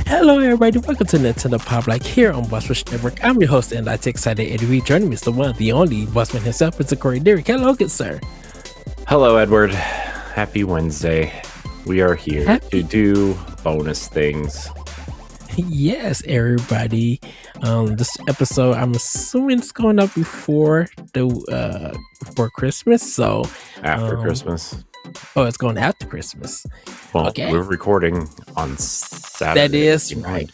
Hello, everybody. Welcome to Nintendo Pow Block here on Bossman Network. I'm your host, and I'm excited Eddie Reed. Joining me is the one, the only Bossman himself, Mr. Corey Dirrig. Hello, good sir. Hello, Edward. Happy Wednesday. We are here to do bonus things. Yes, everybody. This episode, I'm assuming it's going up before Christmas. So after Christmas. Oh, it's going after Christmas. Well, okay. We're recording on Saturday. That is right.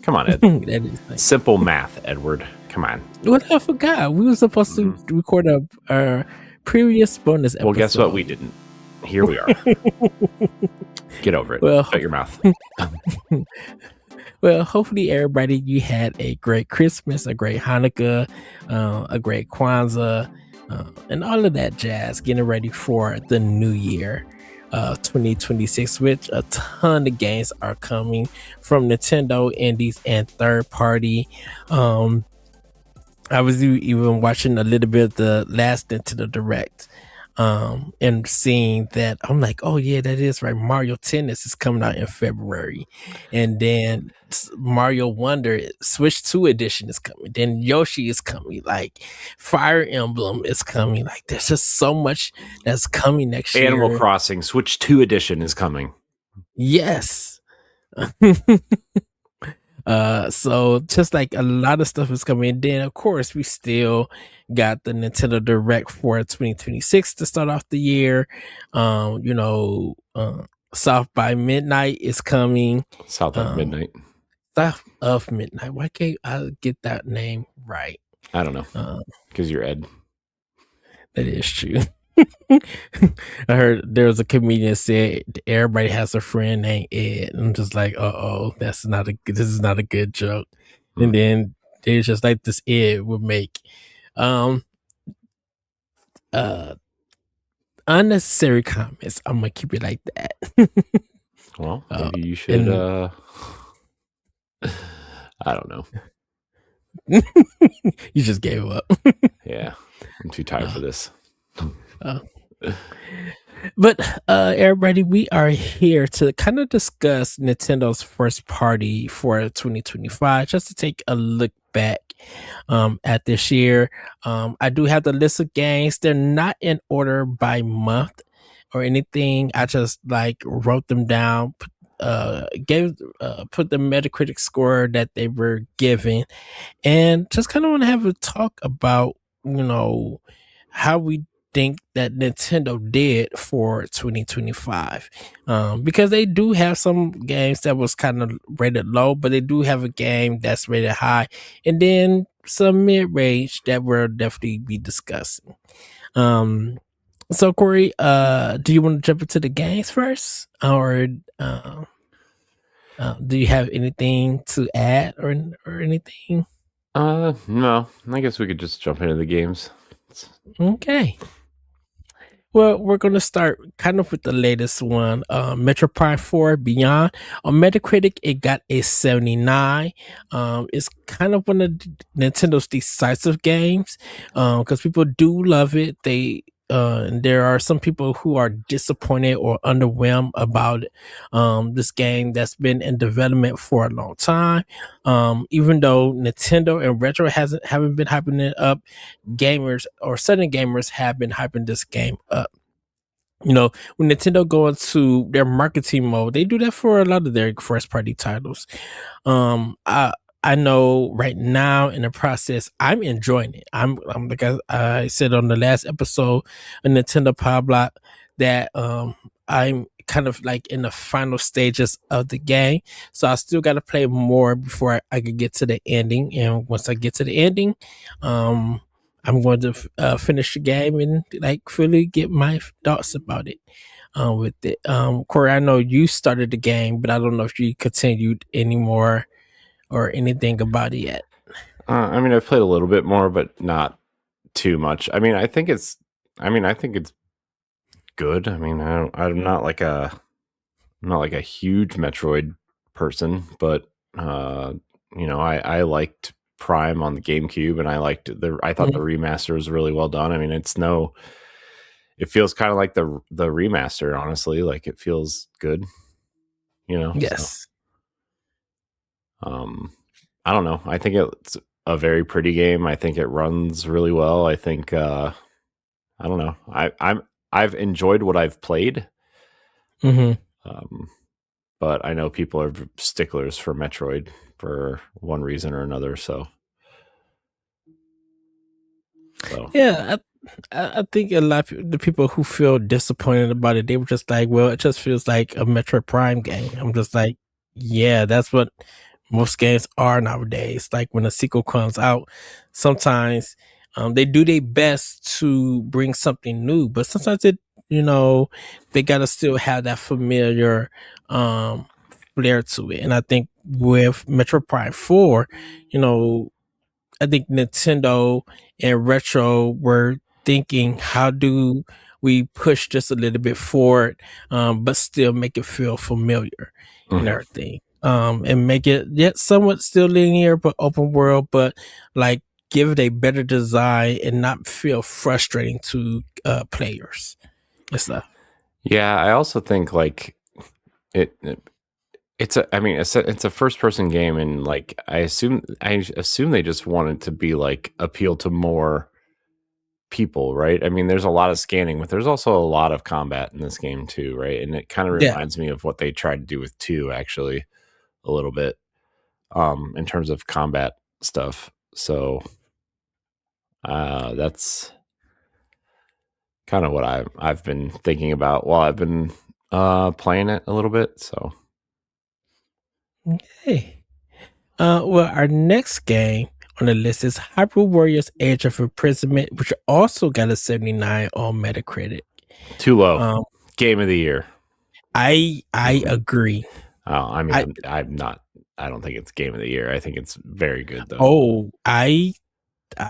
Come on, Ed. That is right. Simple math, Edward. Come on. Well, I forgot. We were supposed to record a previous bonus episode. Well, guess what? We didn't. Here we are. Get over it. Well, shut your mouth. Well, hopefully everybody, you had a great Christmas, a great Hanukkah, a great Kwanzaa, and all of that jazz, getting ready for the new year, 2026, which a ton of games are coming from Nintendo, indies, and third party. I was even watching a little bit of the last Nintendo Direct, and seeing that, I'm like, oh yeah, that is right. Mario Tennis is coming out in February, and then Mario Wonder Switch 2 edition is coming. Then Yoshi is coming. Like Fire Emblem is coming. Like there's just so much that's coming next year. Animal Crossing Switch 2 edition is coming. Yes. So just like a lot of stuff is coming. And then of course we still got the Nintendo Direct for 2026 to start off the year. South by Midnight is coming. South of Midnight. South of Midnight. Why can't I get that name right? I don't know. Because you're Ed. That is true. I heard there was a comedian said everybody has a friend named Ed. I'm just like, this is not a good joke. And then there's just like this Ed would make unnecessary comments. I'm gonna keep it like that. Well, maybe you should I don't know. You just gave up. Yeah, I'm too tired for this. But everybody, we are here to kind of discuss Nintendo's first party for 2025, just to take a look back at this year. I do have the list of games. They're not in order by month or anything. I just like wrote them down, put the Metacritic score that they were given, and just kind of want to have a talk about, how we think that Nintendo did for 2025, because they do have some games that was kind of rated low, but they do have a game that's rated high, and then some mid-range that we'll definitely be discussing. So Corey, do you want to jump into the games first, or do you have anything to add or anything? No, I guess we could just jump into the games. Okay. Well, we're going to start kind of with the latest one, Metroid Prime 4 Beyond. On Metacritic, it got a 79. It's kind of one of Nintendo's decisive games, because people do love it. And there are some people who are disappointed or underwhelmed about this game that's been in development for a long time. Even though Nintendo and Retro haven't been hyping it up, gamers or certain gamers have been hyping this game up. When Nintendo go into their marketing mode, they do that for a lot of their first party titles. I know right now in the process, I'm enjoying it. I'm like I said on the last episode of Nintendo Pow Block that I'm kind of like in the final stages of the game. So I still got to play more before I could get to the ending. And once I get to the ending, I'm going to finish the game and like fully get my thoughts about it. With it, Corey, I know you started the game, but I don't know if you continued anymore or anything about it yet. I've played a little bit more, but not too much. I think it's good. I'm not like a huge Metroid person, but I liked Prime on the GameCube, and I thought the remaster was really well done. It feels kind of like the remaster, honestly. Like it feels good, Yes. I don't know. I think it's a very pretty game. I think it runs really well. I think I don't know. I've enjoyed what I've played. Mm-hmm. But I know people are sticklers for Metroid for one reason or another. So Yeah, I think a lot of the people who feel disappointed about it, they were just like, well, it just feels like a Metroid Prime game. I'm just like, yeah, that's what most games are nowadays. Like when a sequel comes out, sometimes they do their best to bring something new, but sometimes they gotta still have that familiar um flair to it. And I think with Metroid Prime 4, you know, I think Nintendo and Retro were thinking, how do we push just a little bit forward, but still make it feel familiar and everything, and make it yet somewhat still linear but open world, but like give it a better design and not feel frustrating to players and stuff. yeah, I also think like it it's a first person game, and like I assume they just wanted to be like appeal to more people, right? I mean, there's a lot of scanning, but there's also a lot of combat in this game too, right? And it kind of Yeah. reminds me of what they tried to do with 2 actually a little bit in terms of combat stuff. So that's kind of what I've been thinking about while I've been playing it a little bit. So Hey. Well, our next game on the list is Hyrule Warriors Age of Imprisonment, which also got a 79 on Metacritic. too low. Game of the year. I agree. I mean, I'm not. I don't think it's game of the year. I think it's very good though. Oh,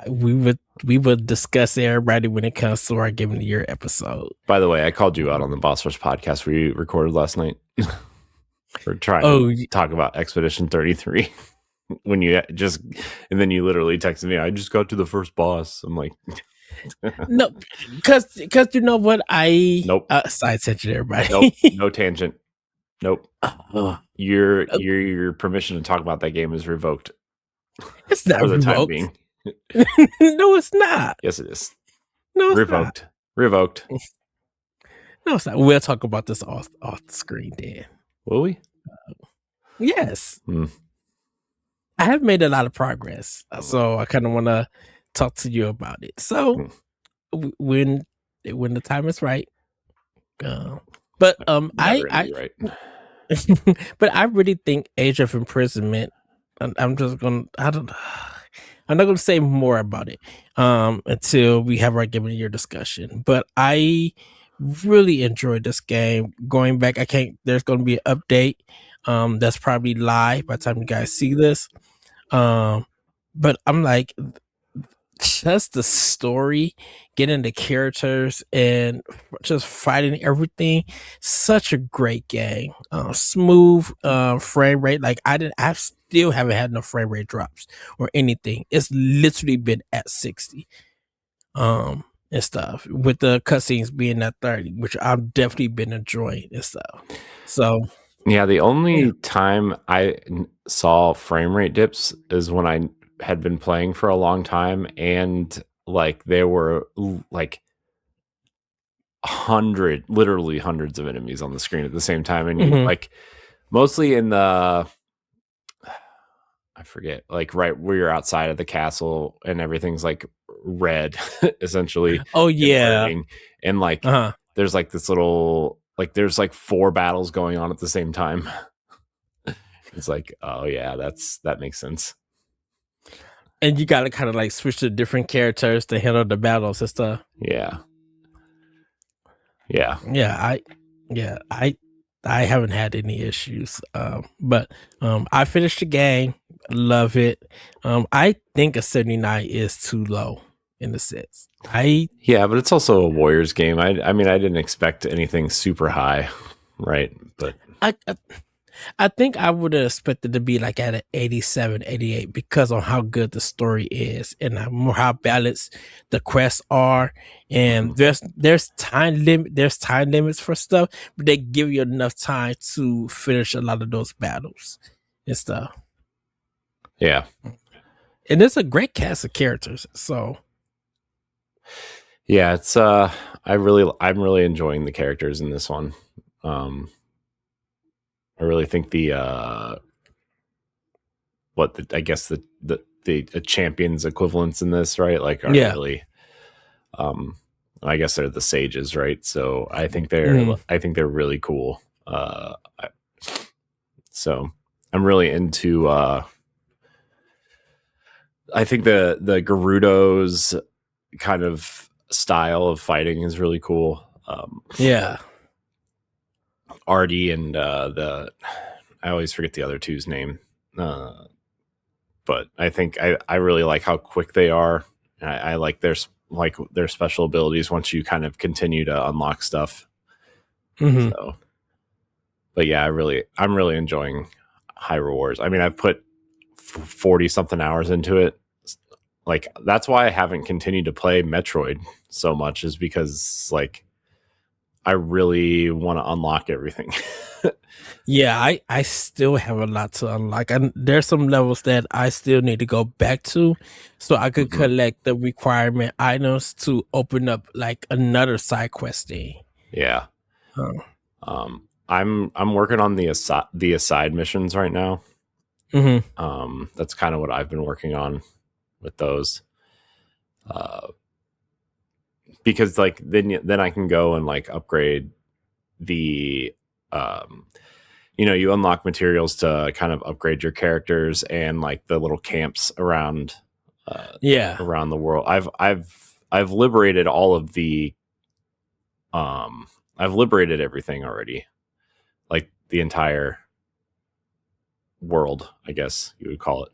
we would discuss everybody when it comes to our game of the year episode. By the way, I called you out on the Boss Rush podcast we recorded last night for trying to talk about Expedition 33. When you just, and then you literally texted me, I just got to the first boss. I'm like, no, because you know what, nope. Side tangent, everybody. Nope, no tangent. Nope. Your permission to talk about that game is revoked. It's not for the revoked. time being. No, it's not. Yes, it is. No, it's revoked. Not. Revoked. No, it's not. We'll talk about this off the screen, Dan. Will we? Yes. I have made a lot of progress, so I kind of want to talk to you about it. So when the time is right, but right. But I really think Age of Imprisonment. I'm just gonna. I'm not gonna say more about it until we have our game of the year discussion. But I really enjoyed this game. Going back, I can't. There's gonna be an update. That's probably live by the time you guys see this. But I'm like, just the story, getting the characters, and just fighting everything. Such a great game. Smooth frame rate. Like I still haven't had no frame rate drops or anything. It's literally been at 60. And stuff, with the cutscenes being at 30, which I've definitely been enjoying and stuff. So yeah, the only time I saw frame rate dips is when I had been playing for a long time, and like there were like literally hundreds of enemies on the screen at the same time, and you like mostly in the, I forget, like right where you're outside of the castle and everything's like red essentially. Oh yeah, and like there's like this little, like there's like 4 battles going on at the same time. It's like, oh yeah, that makes sense. And you gotta kind of like switch to different characters to handle the battles and stuff. Yeah. I haven't had any issues. But I finished the game, love it. I think a 79 is too low in the sense. Yeah, but it's also a Warriors game. I mean, I didn't expect anything super high, right? But I think I would have expected to be like at an 87, 88 because of how good the story is and how balanced the quests are. And there's time limits for stuff, but they give you enough time to finish a lot of those battles and stuff. Yeah. And it's a great cast of characters. So Yeah, it's I'm really enjoying the characters in this one. I really think the I guess the champions equivalents in this, right? Like are yeah. really I guess they're the sages, right? So I think Mhm. they're really cool. So I'm really into I think the Gerudo's kind of style of fighting is really cool. Yeah. Artie and the I always forget the other two's name. But I think I really like how quick they are. I like their special abilities once you kind of continue to unlock stuff. Hmm. So, but yeah, I'm really enjoying Hyrule Wars. I mean, I've put 40 something hours into it. Like that's why I haven't continued to play Metroid so much, is because like I really want to unlock everything. Yeah, I still have a lot to unlock. And there's some levels that I still need to go back to so I could Mhm. collect the requirement items to open up like another side quest thing. Yeah. Oh. I'm working on the aside missions right now. Hmm. That's kind of what I've been working on with those. Uh, because like then I can go and like upgrade the um you unlock materials to kind of upgrade your characters and like the little camps uh Yeah. around the world. I've liberated all of the I've liberated everything already. Like the entire world, I guess you would call it.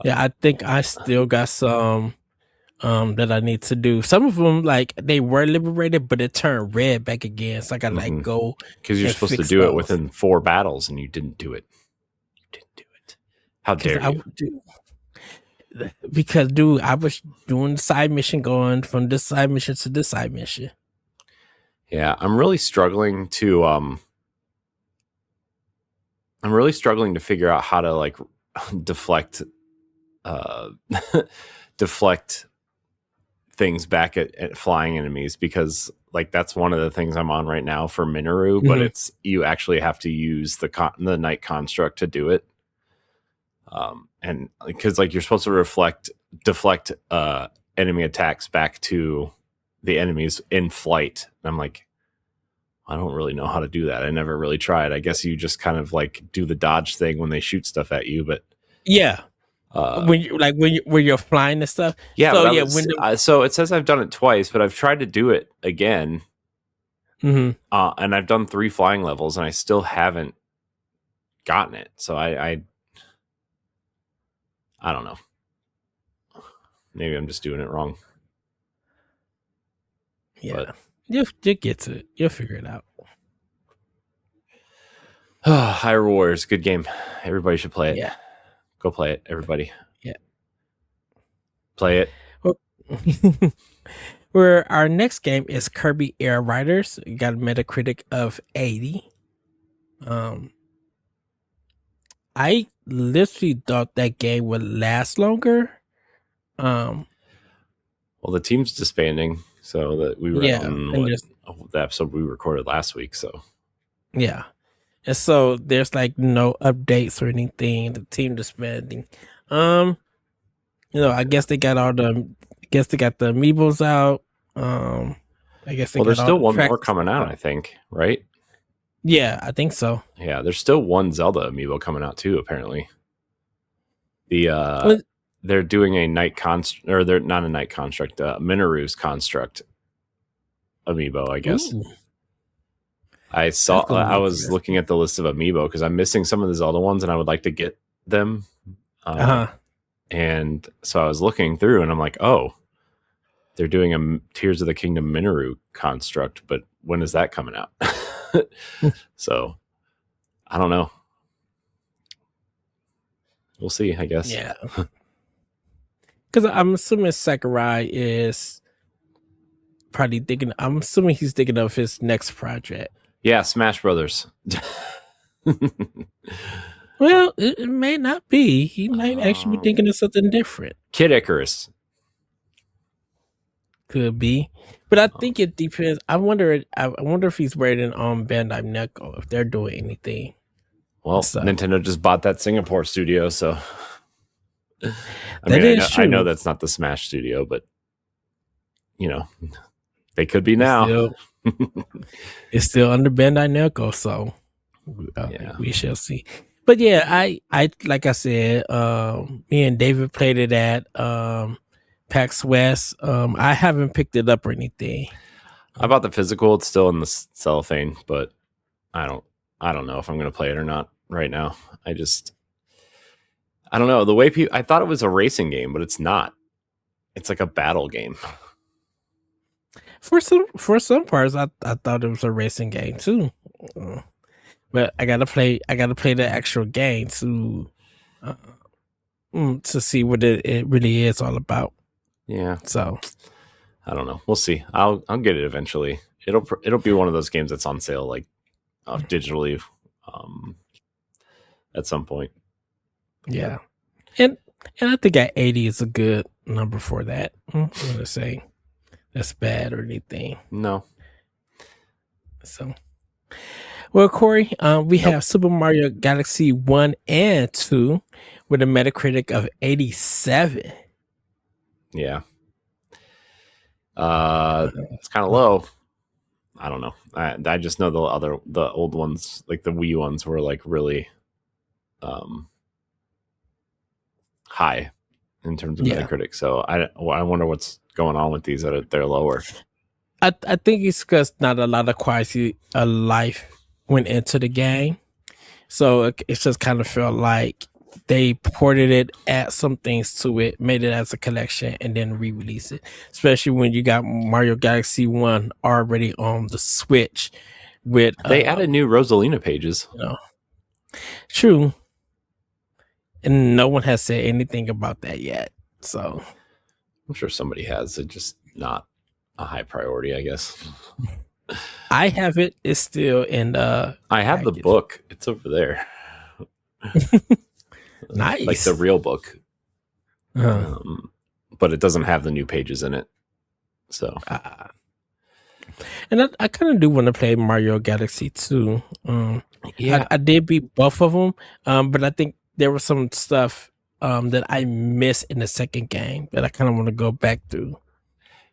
Yeah, I think I still got some that I need to do. Some of them like they were liberated, but it turned red back again. So I gotta like go Because you're and supposed to fix do it those. within 4 battles and you didn't do it. You didn't do it. How Because dare I you? would do because dude, I was doing the side mission going from this side mission to this side mission. Yeah, I'm really struggling to figure out how to like deflect uh deflect things back at flying enemies, because like that's one of the things I'm on right now for Minoru, but Hmm. it's you actually have to use the night construct to do it. And because like you're supposed to deflect enemy attacks back to the enemies in flight. And I'm like, I don't really know how to do that. I never really tried. I guess you just kind of like do the dodge thing when they shoot stuff at you, but Yeah, uh when you like when you're flying and stuff. yeah, So but I yeah, was so it says I've done it twice, but I've tried to do it again. Mhm. And I've done 3 flying levels and I still haven't gotten it. So I don't know. Maybe I'm just doing it wrong. Yeah, But you get to it. You'll figure it out. Hyrule Warriors, good game. Everybody should play it. Yeah, Go play it, everybody. yeah. Play it. Well, where our next game is Kirby Air Riders. We got a Metacritic of 80. Um, I literally thought that game would last longer. Um, Well, the team's disbanding, so that we were yeah, on and just the episode we recorded last week. So yeah, and so there's like no updates or anything. The team disbanding. Um, I guess they got I guess they got the amiibos out. Um, I guess they well, got there's all still the one more practice coming out, out. I think, right? Yeah, I think so. Yeah, there's still one Zelda amiibo coming out too. Apparently, the Well, they're doing a night construct, or they're not a night construct, Minoru's construct amiibo, I guess. ooh, that's gonna I be was looking interesting. at the list of amiibo because I'm missing some of the Zelda ones and I would like to get them. Uh Uh, huh. and so I was looking through and I'm like, oh, they're doing a Tears of the Kingdom Minoru construct, but when is that coming out? So I don't know. We'll see, I guess. Yeah, because I'm assuming Sakurai is probably thinking. I'm assuming he's thinking of his next project. Yeah, Smash Brothers. Well, it may not be. He might actually be thinking of something different. Kid Icarus. Could be, but I think it depends. I wonder. I wonder if he's waiting on Bandai Namco if they're doing anything. Well, So Nintendo just bought that Singapore studio, so true. I know that's not the Smash studio, but they could be now. It's still under Bandai Namco, so Yeah. we shall see. But yeah, I like I said, me and David played it at PAX West. I haven't picked it up or anything. I bought the physical. It's still in the cellophane, but I don't know if I'm going to play it or not right now. I don't know. The way I thought it was a racing game, but it's not. It's like a battle game. For some parts, I thought it was a racing game too. But I gotta play the actual game to see what it really is all about. Yeah. So I don't know. We'll see. I'll get it eventually. It'll be one of those games that's on sale like digitally at some point. Yeah. And I think at 80 is a good number for that. I'm gonna say that's bad or anything. No. So well, Corey, we have Super Mario Galaxy 1 and 2 with a Metacritic of 87. Yeah. It's kind of low. I don't know. I just know the old ones, like the Wii ones, were like really high in terms of Metacritic. So I wonder what's going on with these that they're lower. I think it's because not a lot of quality of life went into the game, so it just kind of felt like they ported it, add some things to it, made it as a collection, and then re-release it. Especially when you got Mario Galaxy 1 already on the Switch. With they added new Rosalina pages. True, and no one has said anything about that yet. So I'm sure somebody has. It's just not a high priority, I guess. I have it. It's still in I have the book. It's over there. Nice. Like the real book. But it doesn't have the new pages in it. So and I kind of do want to play Mario Galaxy 2. Yeah. I did beat both of them, but I think there was some stuff that I missed in the second game that I kind of want to go back through.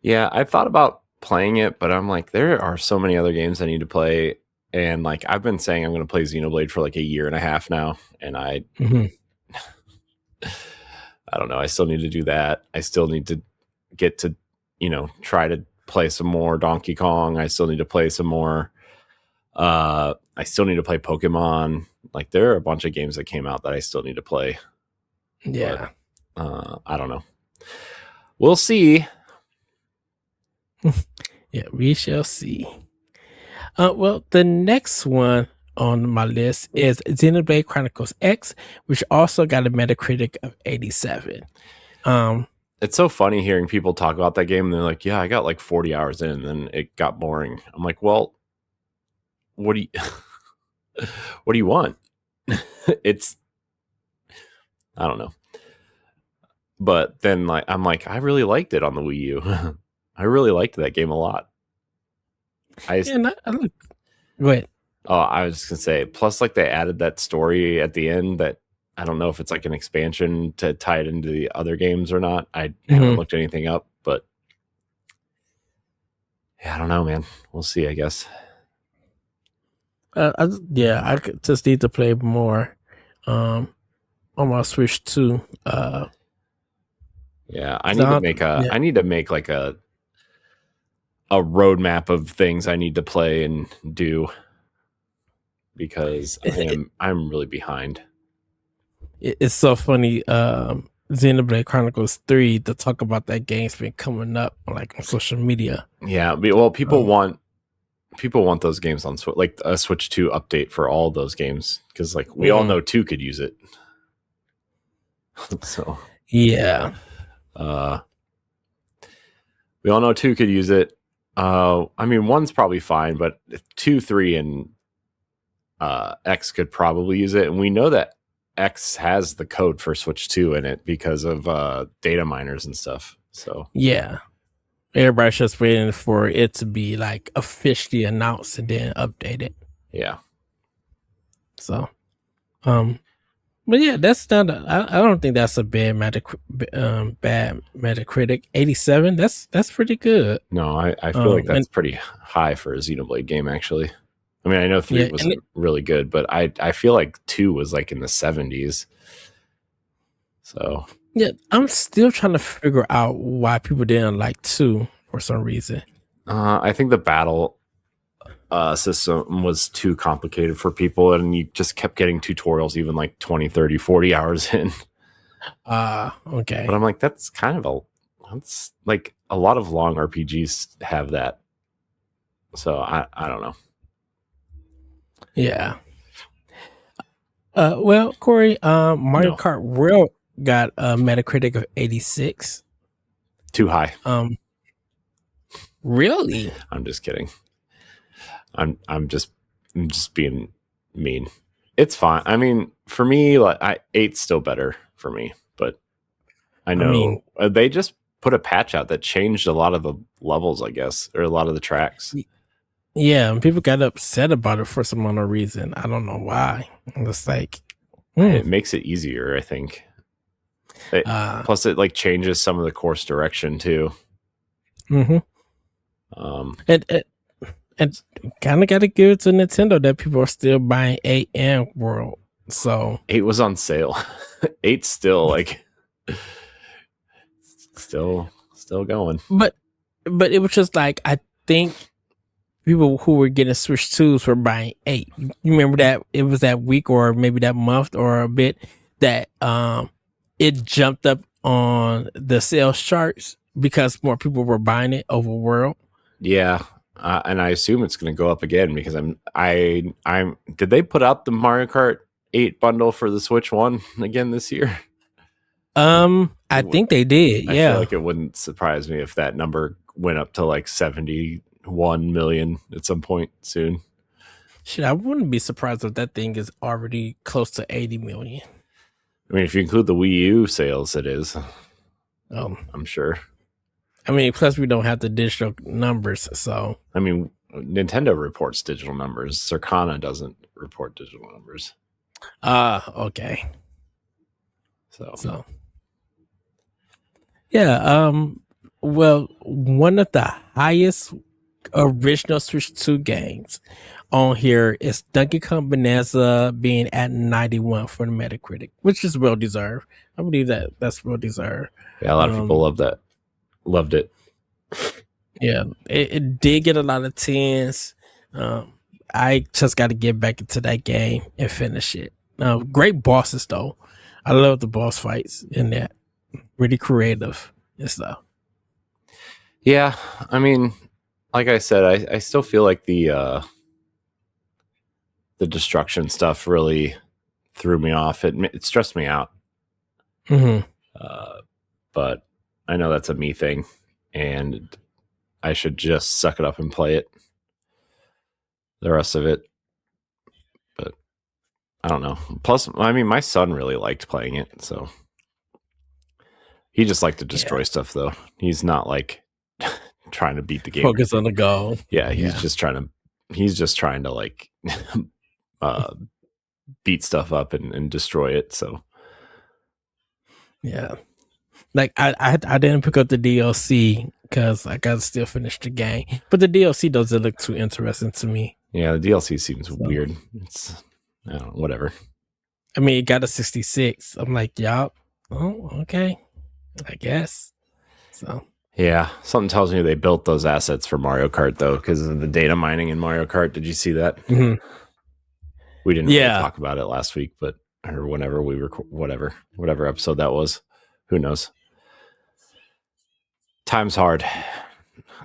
Yeah, I thought about playing it, but I'm like, there are so many other games I need to play, and like I've been saying I'm going to play Xenoblade for like a year and a half now, and I don't know. I still need to do that. I still need to get to try to play some more Donkey Kong. I still need to play some more. I still need to play Pokemon. Like there are a bunch of games that came out that I still need to play. Yeah, but, I don't know. We'll see. Yeah, we shall see. Well, the next one on my list is Xenoblade Chronicles X, which also got a Metacritic of 87. It's so funny hearing people talk about that game and they're like, yeah, I got like 40 hours in and then it got boring. I'm like, well, what do you want? It's, I don't know. But then I'm like, I really liked it on the Wii U. I really liked that game a lot. Go ahead. Oh, I was just gonna say, plus like they added that story at the end that I don't know if it's like an expansion to tie it into the other games or not. I haven't looked anything up, but yeah, I don't know, man. We'll see, I guess. I just need to play more on my Switch too. Yeah, I need to make like a roadmap of things I need to play and do because I'm really behind. It's so funny. Xenoblade Chronicles 3 to talk about that game's been coming up like on social media. Yeah, well, people want those games on Switch, like a Switch 2 update for all those games because like we all know 2 could use it. So yeah, we all know 2 could use it. I mean, 1's probably fine, but 2, 3, and X could probably use it, and we know that X has the code for Switch 2 in it because of data miners and stuff. So yeah, everybody's just waiting for it to be like officially announced and then updated. yeah. So, but yeah, that's not. I don't think that's a bad bad Metacritic. 87. That's pretty good. No, I feel like that's And pretty high for a Xenoblade game, actually. I mean, I know 3 yeah, wasn't really good, but I feel like 2 was like in the 70s. So yeah, I'm still trying to figure out why people didn't like 2 for some reason. I think the battle system was too complicated for people, and you just kept getting tutorials even like 20, 30, 40 hours in. Okay. But I'm like, that's that's like a lot of long RPGs have that. So I don't know. Yeah. Well, Corey, Mario No. Kart World got a Metacritic of 86. Too high. Really? I'm just kidding. I'm just being mean. It's fine. I mean, for me, like 8's still better for me, but I know they just put a patch out that changed a lot of the levels, I guess, or a lot of the tracks. Yeah, and people got upset about it for some other reason. I don't know why. It's like it makes it easier, I think. Plus, it like changes some of the course direction too. Mm-hmm. And kind of got to give it to Nintendo that people are still buying 8 and World. So 8 was on sale. 8 still like still going. But it was just like, I think people who were getting Switch 2s were buying 8. You remember that it was that week or maybe that month or a bit that it jumped up on the sales charts because more people were buying it over World. Yeah. And I assume it's going to go up again because I'm. Did they put out the Mario Kart 8 bundle for the Switch 1 again this year? I think they did. Yeah, I feel like it wouldn't surprise me if that number went up to like 71 million at some point soon. Shit, I wouldn't be surprised if that thing is already close to 80 million. I mean, if you include the Wii U sales, it is. I'm sure. I mean, plus we don't have the digital numbers, so. I mean, Nintendo reports digital numbers. Circana doesn't report digital numbers. Okay. So. Yeah, well, one of the highest original Switch 2 games on here is Donkey Kong Bonanza being at 91 for the Metacritic, which is well deserved. I believe that's well deserved. Yeah, a lot of people loved it. Yeah, it did get a lot of 10s. I just got to get back into that game and finish it. Great bosses though. I love the boss fights in that. Really creative and stuff. Yeah, I mean, like I said, I still feel like the destruction stuff really threw me off. It stressed me out. Mm-hmm. But I know that's a me thing, and I should just suck it up and play it. The rest of it, but I don't know. Plus, I mean, my son really liked playing it, so he just liked to destroy stuff. Though he's not like trying to beat the game. Focus on the goal. Yeah, he's just trying to like beat stuff up and destroy it. So yeah, like I didn't pick up the DLC because I gotta still finish the game, but the DLC doesn't look too interesting to me. Yeah, the DLC seems weird. It's I don't know, whatever. I mean, it got a 66. I'm like, yup. Oh, okay, I guess. So yeah, something tells me they built those assets for Mario Kart though, because of the data mining in Mario Kart. Did you see that? Mm-hmm. We didn't really talk about it last week, or whenever we were whatever episode that was. Who knows? Time's hard.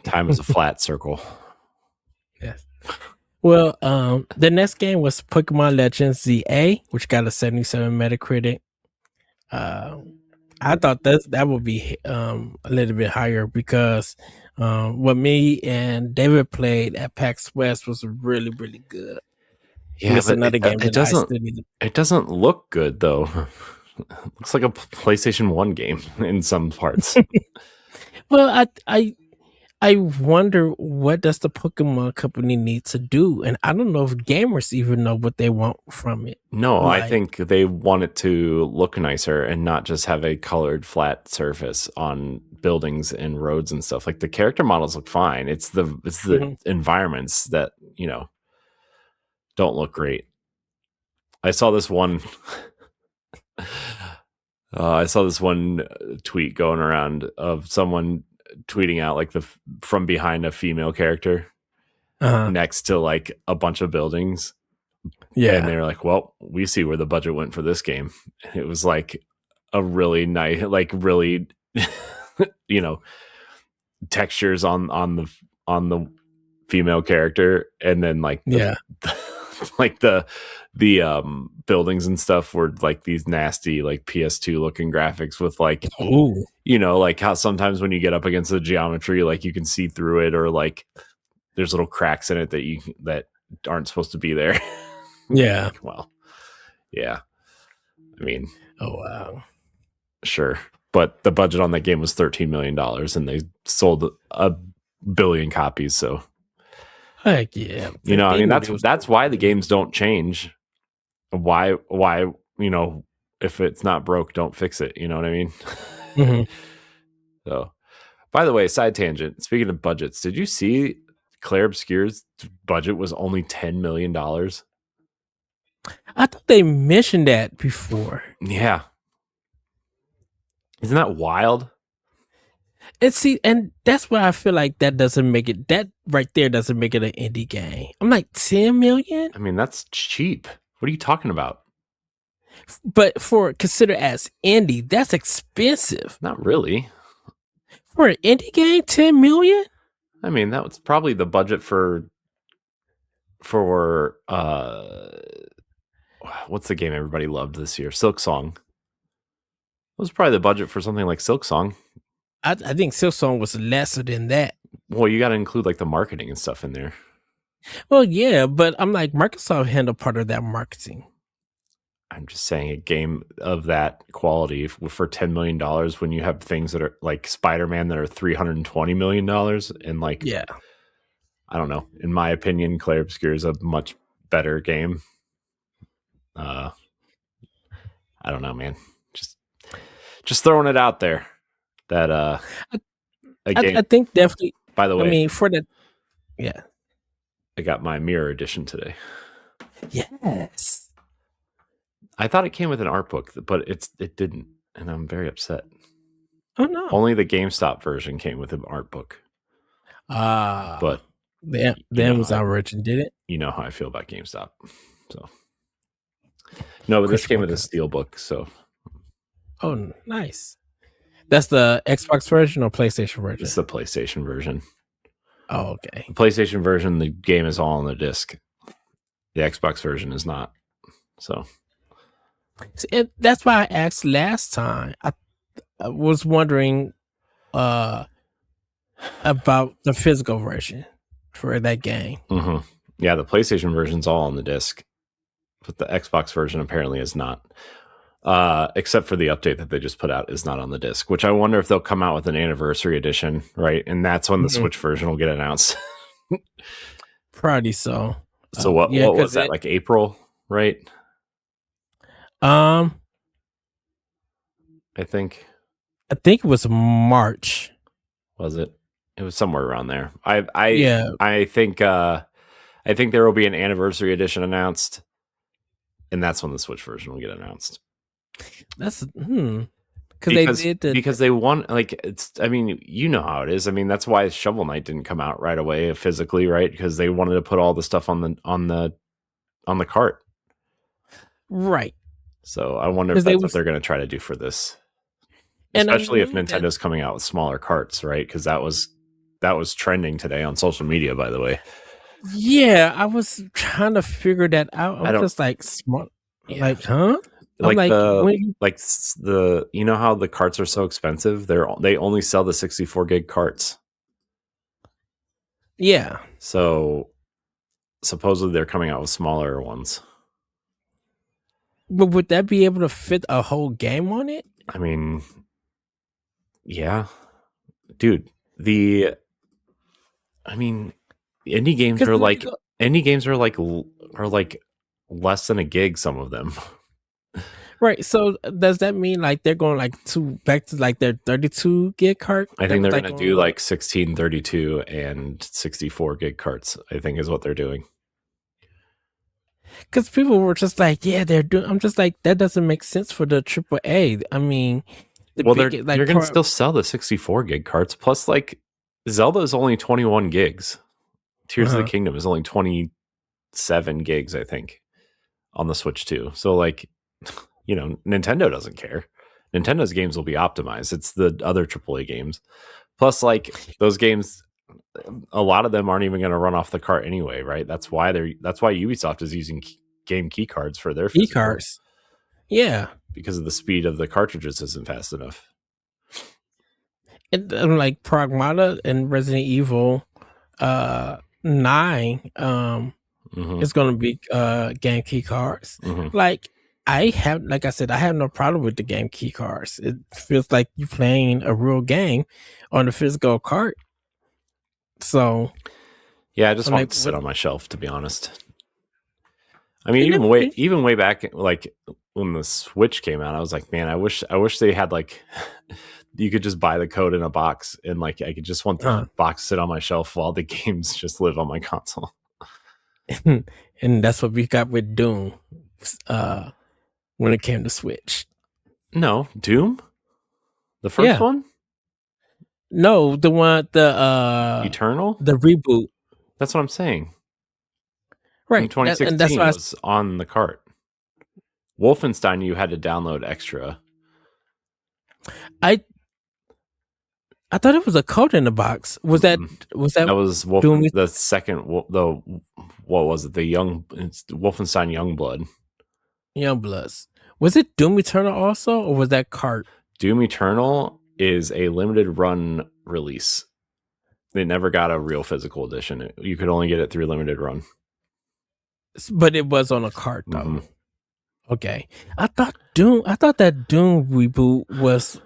Time is a flat circle. Yes. Well, the next game was Pokemon Legends ZA, which got a 77 Metacritic. I thought that would be a little bit higher because what me and David played at PAX West was really, really good. Yeah, It's but another game it that I doesn't still need to. it doesn't look good though. Looks like a PlayStation 1 game in some parts. Well, I wonder what does the Pokemon company need to do, and I don't know if gamers even know what they want from it. No, I Like, think they want it to look nicer and not just have a colored flat surface on buildings and roads and stuff. Like the character models look fine. It's the mhm, environments that, don't look great. I saw this one I saw this one tweet going around of someone tweeting out like from behind a female character uh-huh, next to like a bunch of buildings, and yeah, they were like, "Well, we see where the budget went for this game." And it was like a really nice, like really, you know, textures on the female character, and then like the yeah. like the buildings and stuff were like these nasty like PS2 looking graphics with like, Ooh, like how sometimes when you get up against the geometry, like you can see through it, or like there's little cracks in it that aren't supposed to be there. yeah. Well, yeah. I mean, Oh wow. sure. But the budget on that game was $13 million and they sold a billion copies. So, Heck yeah. I They mean, knew that's they was that's why the games don't change. Why, if it's not broke, don't fix it. You know what I mean? Mhm. So, by the way, side tangent. Speaking of budgets, did you see Claire Obscure's budget was only $10 million? I thought they mentioned that before. Yeah. Isn't that wild? And that's why I feel like that doesn't make it. That right there doesn't make it an indie game. I'm like 10 million, I mean, that's cheap. What are you talking about? but for consider as indie, that's expensive Not really. for an indie game. 10 million. I mean, that was probably the budget for what's the game everybody loved this year? Silk Song. It was probably the budget for something like Silk Song. I think Silksong was lesser than that. Well, you got to include like the marketing and stuff in there. Well, yeah, but I'm like Microsoft handled part of that marketing. I'm just saying a game of that quality for $10 million when you have things that are like Spider-Man that are $320 million, and like, Yeah, I don't know. In my opinion, Clair Obscure is a much better game. I don't know, man. Just throwing it out there that I, a game. I think definitely. By the I way, mean, for the yeah, I got my mirror edition today. yes. I thought it came with an art book, but it didn't, and I'm very upset. Oh no. Only the GameStop version came with an art book. But the Amazon version did it. You know how I feel about GameStop. So no, but this came with a steel book. So oh, nice. That's the Xbox version or PlayStation version? it's the PlayStation version. Oh, okay. The PlayStation version, the game is all on the disc. The Xbox version is not. So That's why I asked last time. I was wondering about the physical version for that game. mm-hmm. Yeah, the PlayStation version's all on the disc, but the Xbox version apparently is not. Except for the update that they just put out is not on the disc, which I wonder if they'll come out with an anniversary edition, right? And that's when the Switch version will get announced. Probably so. So what was that, like April, right? I think it was March. Was it? It was somewhere around there. Yeah. I think there will be an anniversary edition announced, and that's when the Switch version will get announced. That's because they want, like, it's, I mean, you know how it is. I mean, that's why Shovel Knight didn't come out right away physically, right? Because they wanted to put all the stuff on the cart. Right. So I wonder if that's what they're going to try to do for this. Especially if Nintendo's coming out with smaller carts, right? Because that was trending today on social media, by the way. Yeah, I was trying to figure that out. I'm just like smart, like, huh? Like you know how the carts are so expensive? They only sell the 64 gig carts. Yeah. So supposedly they're coming out with smaller ones. But would that be able to fit a whole game on it? I mean, yeah, dude. Indie games Because are like indie games are like less than a gig. Some of them. right. So does that mean like they're going like back to like their 32 gig cart? I think they're like going to do like 16, 32, and 64 gig carts, I think is what they're doing. Because people were just like, yeah, they're doing. I'm just like, that doesn't make sense for the AAA. I mean, You're going to still sell the 64 gig carts. Plus, like, Zelda is only 21 gigs. Tears of the Kingdom is only 27 gigs, I think, on the Switch too. So, like, Nintendo doesn't care. Nintendo's games will be optimized. It's the other AAA games. Plus, like, those games, a lot of them aren't even going to run off the cart anyway, right? That's why Ubisoft is using game key cards for their key cards. Yeah, because of the speed of the cartridges isn't fast enough. And like Pragmata and Resident Evil 9 is going to be game key cards. Like like I said, I have no problem with the game key cards. It feels like you're playing a real game on a physical cart. So yeah, I just want it to sit on my shelf, to be honest. I mean, even way back, like when the Switch came out, I was like, man, I wish they had like you could just buy the code in a box, and like I could just want the box sit on my shelf while the games just live on my console. And that's what we got with Doom when it came to Switch. No, Doom, the first one. No, the Eternal, the reboot. That's what I'm saying. Right, in 2016 and that's was on the cart. Wolfenstein, you had to download extra. I thought it was a code in the box. Was that that was Doom? The second, what was it? Wolfenstein Youngblood. Youngbloods. Was it Doom Eternal also, or was that Kart? Doom Eternal is a limited run release. They never got a real physical edition. You could only get it through limited run. But it was on a cart though. Okay. I thought that Doom reboot was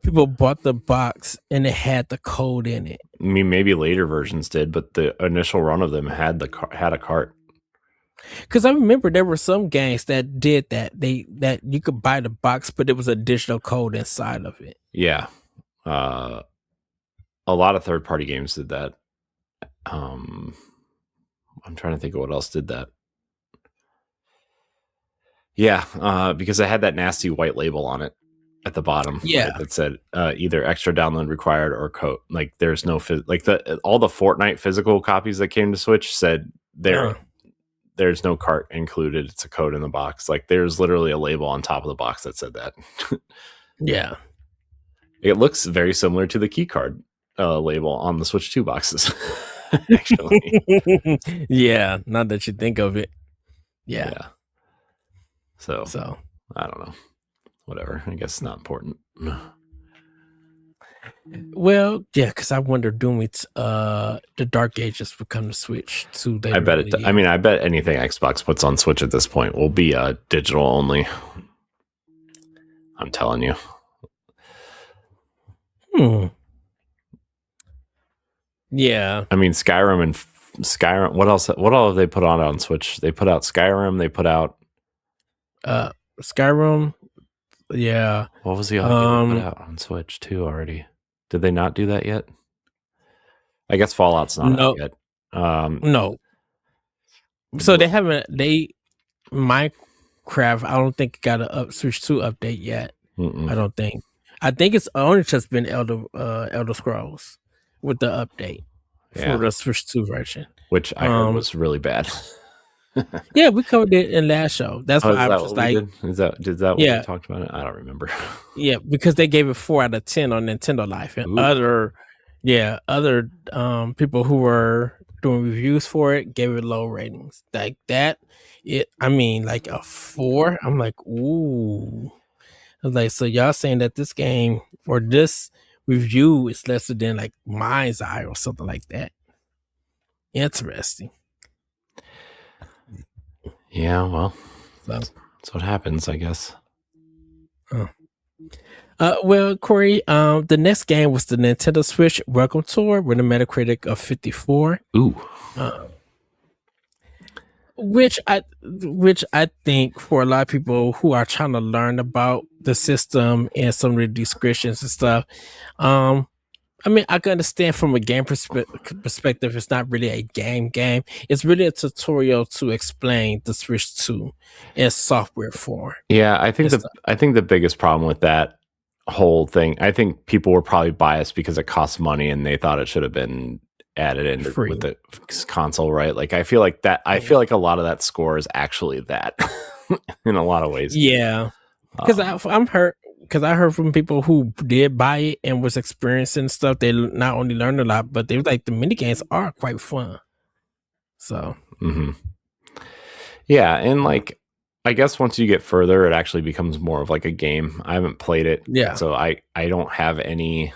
people bought the box and it had the code in it. I mean, maybe later versions did, but the initial run of them had a cart. Because I remember there were some games that did that. That you could buy the box, but it was additional code inside of it. Yeah. A lot of third-party games did that. I'm trying to think of what else did that. Yeah, because I had that nasty white label on it at the bottom. Yeah, right, that said either extra download required or code. Like there's no all the Fortnite physical copies that came to Switch said there's no cart included. It's a code in the box. Like there's literally a label on top of the box that said that. Yeah, it looks very similar to the key card label on the Switch 2 boxes. Actually, yeah. Now that you think of it, yeah. So I don't know. Whatever. I guess it's not important. Well, yeah, because I wonder Doom the Dark Ages will come to Switch too. I bet it. I mean, I bet anything Xbox puts on Switch at this point will be digital only. I'm telling you. Yeah. I mean, Skyrim. What else? What all have they put on Switch? They put out Skyrim. They put out Skyrim. Yeah. What was the other game they put out on Switch too already? Did they not do that yet? I guess Fallout's not out yet. No. So they haven't. Minecraft, I don't think got a Switch 2 update yet. I don't think. I think it's only just been Elder Scrolls with the update for the Switch 2 version, which I heard was really bad. Yeah, we covered it in last show. That's why I was just like, did that what we talked about it? I don't remember. Yeah, because they gave it 4 out of 10 on Nintendo Life, and other people who were doing reviews for it gave it low ratings. Like that, like a 4. I'm like, ooh. I was like, so y'all saying that this game or this review is lesser than like Mind's Eye or something like that. Interesting. Yeah, well, So, that's what happens, I guess. uh. Well, Corey, the next game was the Nintendo Switch Welcome Tour with a Metacritic of 54. Ooh. Uh, which I think for a lot of people who are trying to learn about the system and some of the descriptions and stuff, um, I mean, I can understand from a game perspective, it's not really a game. It's really a tutorial to explain the Switch 2 in software form Yeah, and stuff. I think the biggest problem with that whole thing, I think people were probably biased because it costs money and they thought it should have been added in with Free. the console, right? Like I feel like a lot of that score is actually that in a lot of ways. Yeah. Because I'm hurt. Because I heard from people who did buy it and was experiencing stuff. They not only learned a lot, but they were like the mini games are quite fun. So yeah, and like I guess once you get further, it actually becomes more of like a game. I haven't played it, yeah, so I don't have any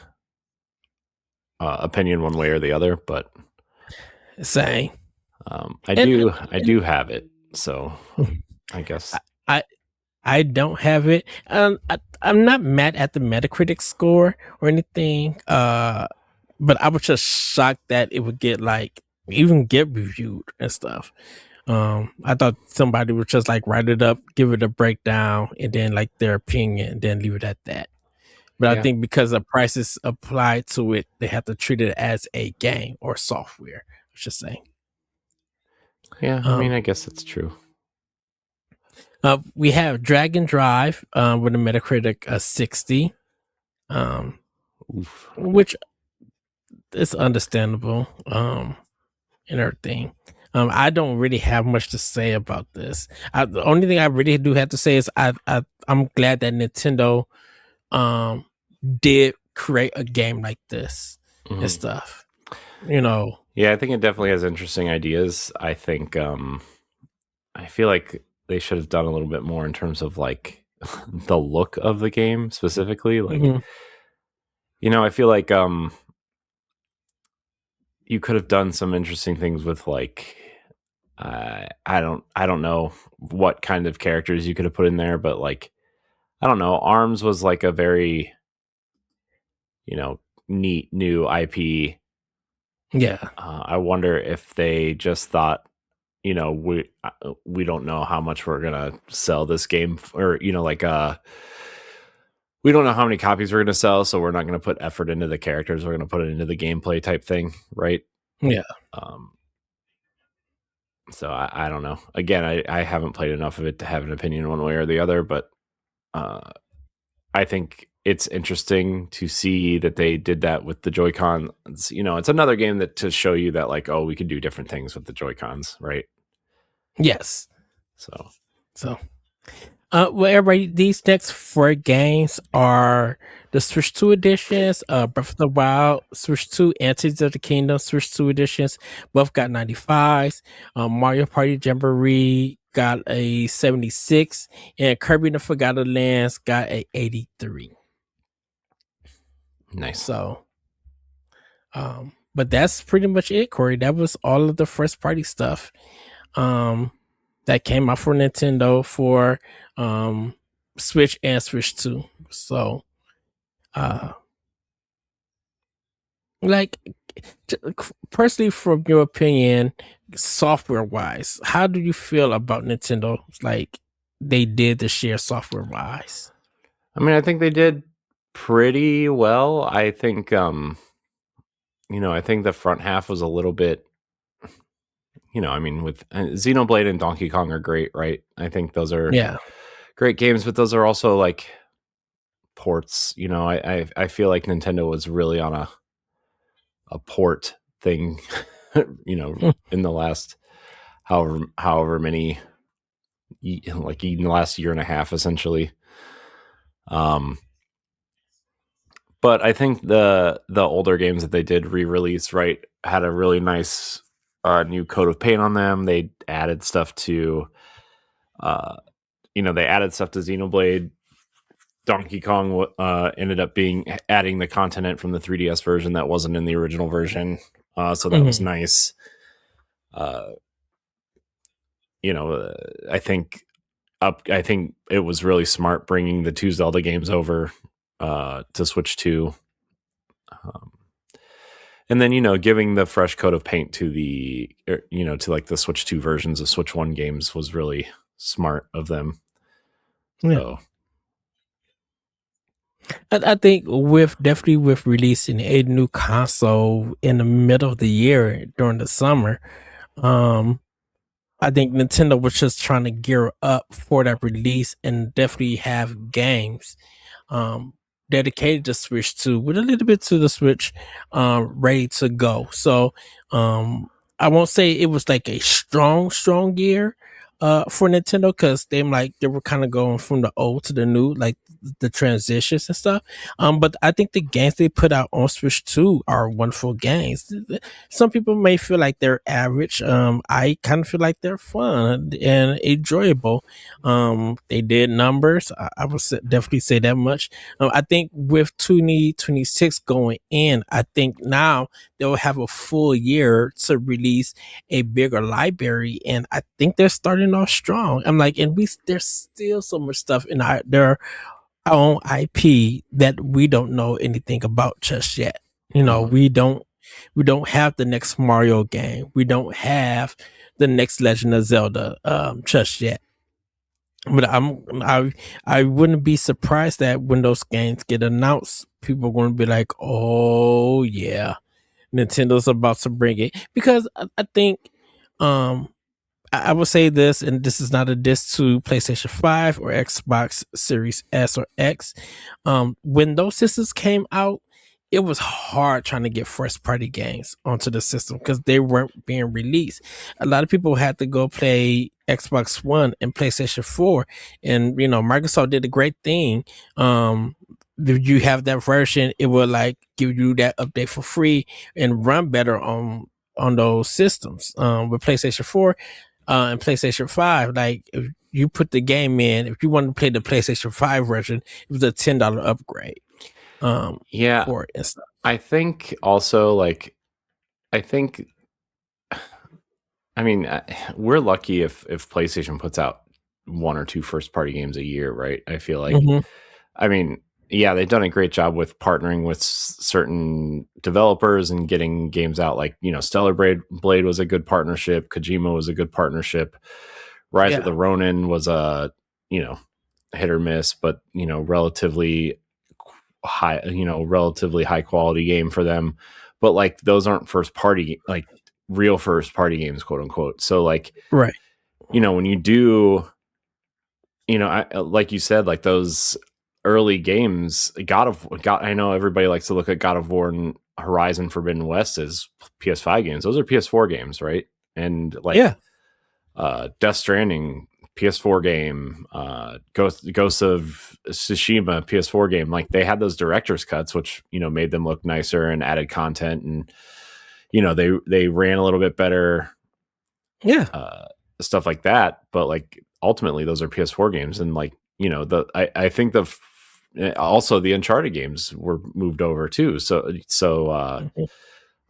opinion one way or the other, but same. I And, do have it, so I guess. I I don't have it. I'm not mad at the Metacritic score or anything. But I was just shocked that it would get like even get reviewed and stuff. I thought somebody would just like write it up, give it a breakdown, and then like their opinion, and then leave it at that. But I Yeah, think because the prices applied to it, they have to treat it as a game or software. I should say. yeah. I mean, Um, I guess that's true. we have Dragon Drive with a Metacritic of 60, Oof. which is understandable and everything. I don't really have much to say about this. The only thing I really do have to say is I'm glad that Nintendo um, did create a game like this and Mhm. stuff. You know, Yeah, I think it definitely has interesting ideas. I think I feel like they should have done a little bit more in terms of like the look of the game specifically. Like, mhm. I feel like you could have done some interesting things with like I don't know what kind of characters you could have put in there, but like I don't know, Arms was like a very, you know, neat new IP. Yeah. I wonder if they just thought, we don't know how much we're gonna sell this game, or like we don't know how many copies we're gonna sell, so we're not gonna put effort into the characters. We're gonna put it into the gameplay type thing, right? Yeah. Um, so I don't know. Again, I haven't played enough of it to have an opinion one way or the other, but uh, I think it's interesting to see that they did that with the Joy-Con. It's another game that to show you that like, oh, we can do different things with the Joy-Cons, right? Yes. So So, well, everybody, these next four games are the Switch 2 editions, Breath of the Wild, Switch 2, and Tears of the Kingdom, Switch 2 editions. Both got 95s. Mario Party Jamboree got a 76, and Kirby and the Forgotten Lands got a 83. nice. So, but that's pretty much it, Corey. That was all of the first party stuff. That came out for Nintendo for Switch and Switch 2. So uh like personally, from your opinion, software wise, how do you feel about Nintendo, like they did this year software wise? I mean, I think they did pretty well. I think I think the front half was a little bit, I mean, with Xenoblade and Donkey Kong are great, right? I think those are Yeah. great games, but those are also like ports. I feel like Nintendo was really on a port thing, in the last however many, like in the last year and a half, essentially. Um, but I think the older games that they did re-release, right, had a really nice new coat of paint on them. They added stuff to, they added stuff to Xenoblade. Donkey Kong ended up adding the continent from the 3DS version that wasn't in the original version, so that was Mhm. nice. Uh, I think I think it was really smart bringing the two Zelda games over to Switch 2. Um, and then giving the fresh coat of paint to to like the Switch 2 versions of Switch 1 games was really smart of them. Yeah. So I think definitely with releasing a new console in the middle of the year during the summer, um, I think Nintendo was just trying to gear up for that release and definitely have games um, dedicated to Switch 2 with a little bit to the Switch ready to go. So I won't say it was like a strong year for Nintendo because they were kind of going from the old to the new, like the transitions and stuff. But I think the games they put out on Switch 2 are wonderful games. Some people may feel like they're average. I kind of feel like they're fun and enjoyable. They did numbers. I would definitely say that much. I think with 2026 going in, I think now they'll have a full year to release a bigger library, and I think they're starting off strong. I'm like, and there's still so much stuff in their own IP that we don't know anything about just yet. mhm. We don't have the next Mario game. We don't have the next Legend of Zelda just yet. But I wouldn't be surprised that when those games get announced, people are going to be like, "Oh yeah, Nintendo's about to bring it." Because I think um I will say this, and this is not a diss to PlayStation 5 or Xbox Series S or X. When those systems came out, it was hard trying to get first party games onto the system because they weren't being released. A lot of people had to go play Xbox One and PlayStation 4. And Microsoft did a great thing. If you have that version, it will like give you that update for free and run better on those systems. With PlayStation 4 and PlayStation 5, like if you put the game in, if you want to play the PlayStation 5 version, it was a $10 upgrade Yeah, for it and stuff. I think also like I think I mean we're lucky if PlayStation puts out one or two first party games a year, right? I feel like Hmm. I mean, yeah, they've done a great job with partnering with certain developers and getting games out. Like, Stellar Blade was a good partnership. Kojima was a good partnership. Rise of Yeah, the Ronin was a, you know, hit or miss, but, relatively high quality game for them. But like, those aren't first party, like real first party games, quote unquote. So, like, right. when you do, like you said, like those early games, God, I know everybody likes to look at God of War and Horizon Forbidden West as PS5 games. Those are PS4 games, right? And like Yeah. Death Stranding, PS4 game, Ghost of Tsushima, PS4 game. Like they had those director's cuts, which made them look nicer and added content, and they ran a little bit better, Yeah. uh, stuff like that. But like ultimately, those are PS4 games, and like I think also the Uncharted games were moved over too. So Mhm.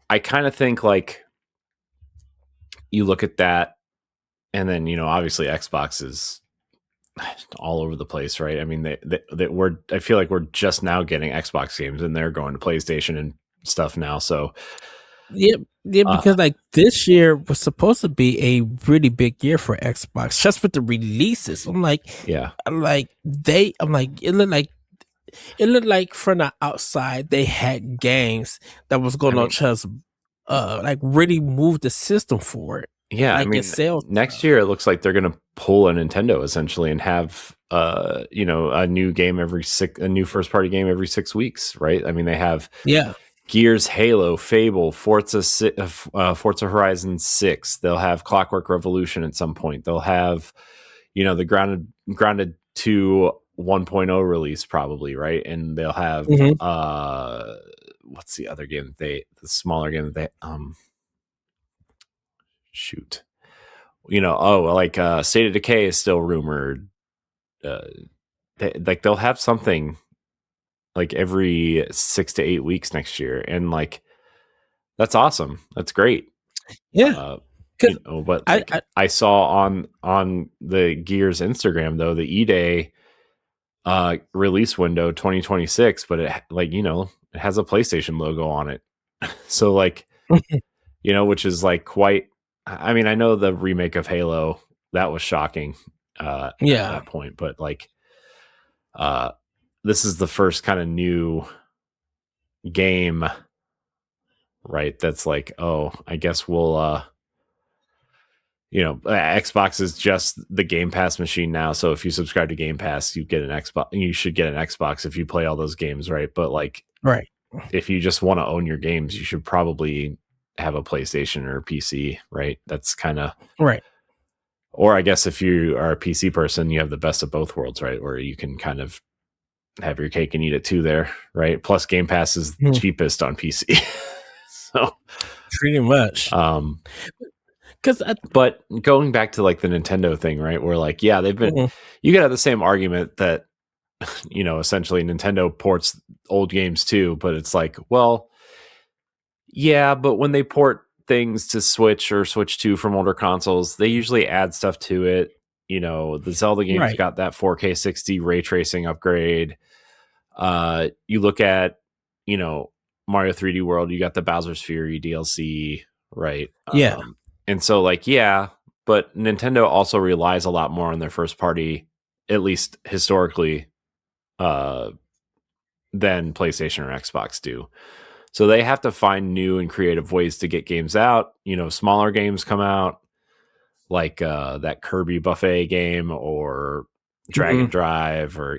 I kind of think like you look at that, and then obviously Xbox is all over the place, right? I mean, I feel like we're just now getting Xbox games, and they're going to PlayStation and stuff now. So, Yeah, yeah, uh, because like this year was supposed to be a really big year for Xbox, just with the releases. yeah, I'm like, it looked like from the outside they had games that was I gonna mean, just like really move the system forward, yeah, I like it mean, sales next stuff. year it looks like they're going to pull a Nintendo essentially and have a new game a new first party game every 6 weeks, right? I mean, they have Yeah. Gears, Halo, Fable, Forza Horizon 6. They'll have Clockwork Revolution at some point. They'll have, the Grounded 2 1.0 release probably, right? And they'll have Hmm. what's the other game the smaller game that they shoot. Like State of Decay is still rumored. Uh, they'll have something like every 6 to 8 weeks next year, and like that's awesome. That's great. Yeah. Uh, Because but I, like I I saw on the Gears Instagram though, the E-Day release window 2026, but it it has a PlayStation logo on it. So like, which is like quite, I mean, I know the remake of Halo, that was shocking at yeah, that point, but like uh this is the first kind of new game, right? That's like, oh, I guess we'll Xbox is just the Game Pass machine now. So if you subscribe to Game Pass, you get an Xbox. You should get an Xbox if you play all those games, right? But like, right, if you just want to own your games, you should probably have a PlayStation or a PC, right? That's kind of, right. or I guess if you are a PC person, you have the best of both worlds, right? Where you can kind of have your cake and eat it too there, right? Plus Game Pass is Mhm. cheapest on PC. So, Pretty much. um, Because but going back to like the Nintendo thing, right? Where like, yeah, Mhm. you could have the same argument that, essentially Nintendo ports old games too, but it's like, well, yeah, but when they port things to Switch or Switch 2 from older consoles, they usually add stuff to it. The Zelda games Right. got that 4K 60 ray tracing upgrade. You look at, Mario 3D World, you got the Bowser's Fury DLC, right? Yeah. And so like, yeah, but Nintendo also relies a lot more on their first party, at least historically, uh, than PlayStation or Xbox do. So they have to find new and creative ways to get games out. Smaller games come out, like that Kirby Buffet game or Dragon Mhm. Drive, or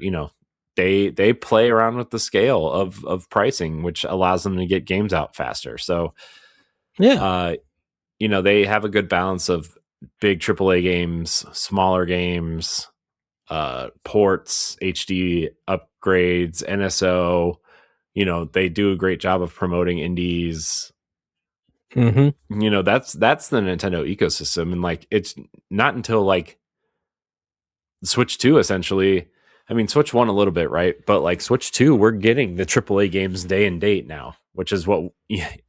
they play around with the scale of pricing, which allows them to get games out faster. So Yeah. uh, they have a good balance of big AAA games, smaller games, ports, HD upgrades, NSO. They do a great job of promoting indies. Hmm. That's the Nintendo ecosystem, and like it's not until like Switch 2 essentially. I mean, Switch 1 a little bit, right? But like Switch 2, we're getting the AAA games day and date now, which is what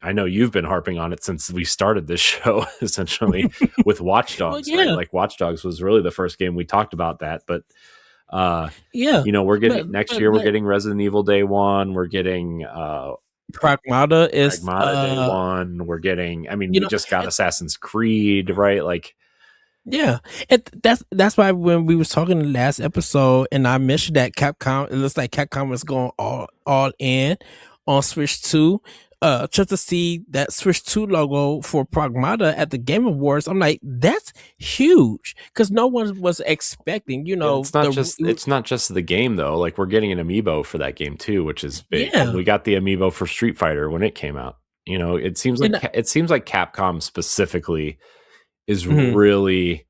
I know you've been harping on it since we started this show, essentially, with Watch Well, Dogs, right? yeah, Like Watch Dogs was really the first game we talked about that, but uh yeah. we're getting But next but year we're that getting Resident Evil Day 1, we're getting Pragmata is Pragmata Day 1, we're getting, I mean, you we know just got and, Assassin's Creed, right? Like, yeah, that's why when we was talking in the last episode and I mentioned that Capcom, it looks like Capcom was going all in on Switch 2. Just to see that Switch 2 logo for Pragmata at the Game Awards, I'm like, that's huge because no one was expecting, yeah, the it's not just the game though. Like we're getting an amiibo for that game too, which is big. And yeah. we got the amiibo for Street Fighter when it came out. And It seems like Capcom specifically is mhm. really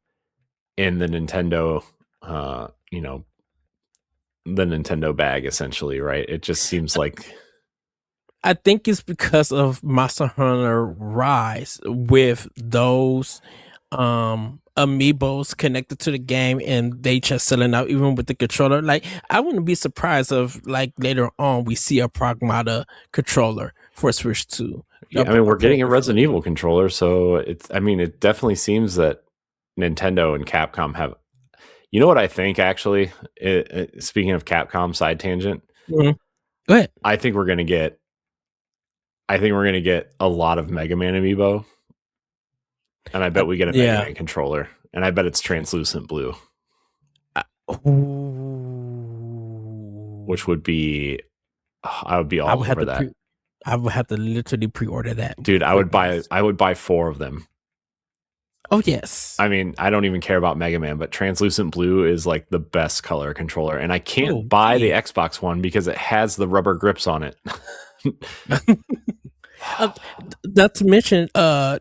in the Nintendo uh, you know, the Nintendo bag essentially, right? It just seems like I think it's because of Monster Hunter Rise with those amiibos connected to the game and they just selling out even with the controller. Like I wouldn't be surprised if like later on we see a Pragmata controller for Switch 2. yeah, I mean, A we're pro getting a controller. Resident Evil controller, so I mean, it definitely seems that Nintendo and Capcom have. You know what I think actually? Speaking of Capcom, side tangent, Mhm. Go ahead. I think we're gonna get. I think we're gonna get a lot of Mega Man amiibo, and I bet we get a Mega Yeah. Man controller, and I bet it's translucent blue, which Ooh. would be. I would be I all would have over to that, I would have to literally pre-order that dude. I quick. would buy. I would buy 4 of them. Oh yes. I mean, I don't even care about Mega Man, but translucent blue is like the best color controller, and I can't Oh, buy the gee. Xbox one because it has the rubber grips on it. Uh, not to mention,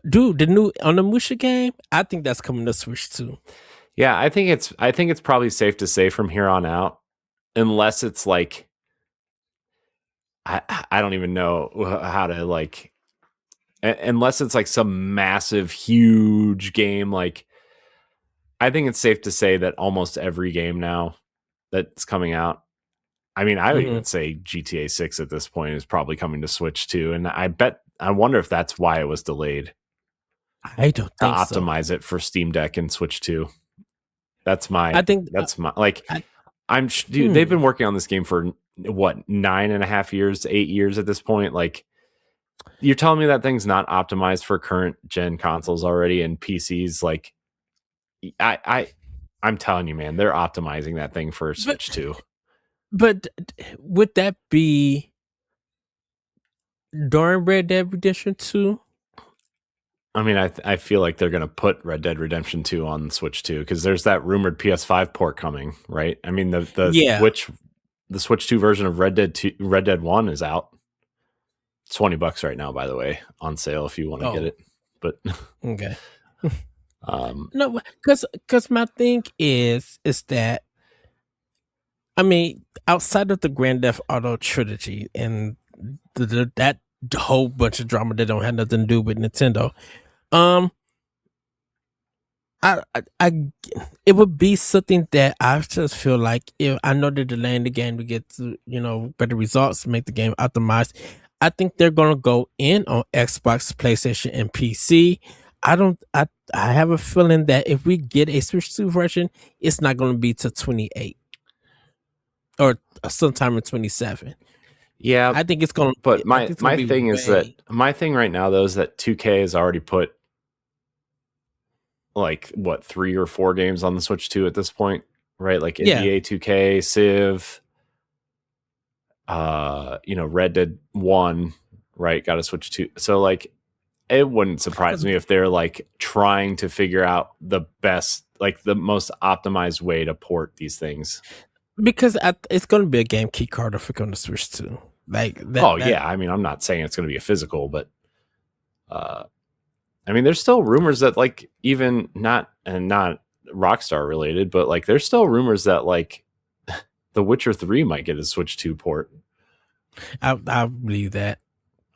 dude, the new Onimusha game, I think that's coming to Switch too. Yeah, I think it's probably safe to say from here on out, unless it's like I don't even know how to like unless it's like some massive huge game. Like I think it's safe to say that almost every game now that's coming out, I mean, I would Hmm. even say GTA 6 at this point is probably coming to Switch too, and I wonder if that's why it was delayed. I don't to think so. optimize it for Steam Deck and Switch 2. That's I my think like I, dude, they've been working on this game for what, 9.5 years, 8 years at this point. Like, you're telling me that thing's not optimized for current gen consoles already and PCs? Like, I I'm telling you, man, they're optimizing that thing for but Switch 2. but would that be during Red Dead Redemption 2? I mean, I feel like they're going to put Red Dead Redemption 2 on Switch 2 because there's that rumored PS5 port coming, right? I mean, Yeah. the Switch 2 version of Red Dead 1 is out. It's $20 right now, by the way, on sale if you want to get Oh, it. But okay. um, No, because my thing is that, I mean, outside of the Grand Theft Auto trilogy and that whole bunch of drama that don't have nothing to do with Nintendo, um, I it would be something that I just feel like, if I know they're delaying the game to get to, better results to make the game optimized. I think they're gonna go in on Xbox, PlayStation, and PC. I don't. I have a feeling that if we get a Switch 2 version, it's not gonna be to 28 or sometime in 27. yeah, I think it's gonna. but I think my it's gonna my be thing is that way. my thing right now though is that 2K has already put like what, 3 or 4 games on the Switch 2 at this point, right? Like Yeah, NBA 2K, Civ, Red Dead 1, right? Got to Switch 2. So like, it wouldn't surprise because me if they're like trying to figure out the best, like the most optimized way to port these things. it's gonna be a game key card if we're gonna Switch 2. Like Oh that. yeah, I mean, I'm not saying it's going to be a physical, but uh, I mean, there's still rumors that like even not Rockstar related, but like there's still rumors that like The Witcher 3 might get a Switch 2 port. I believe that.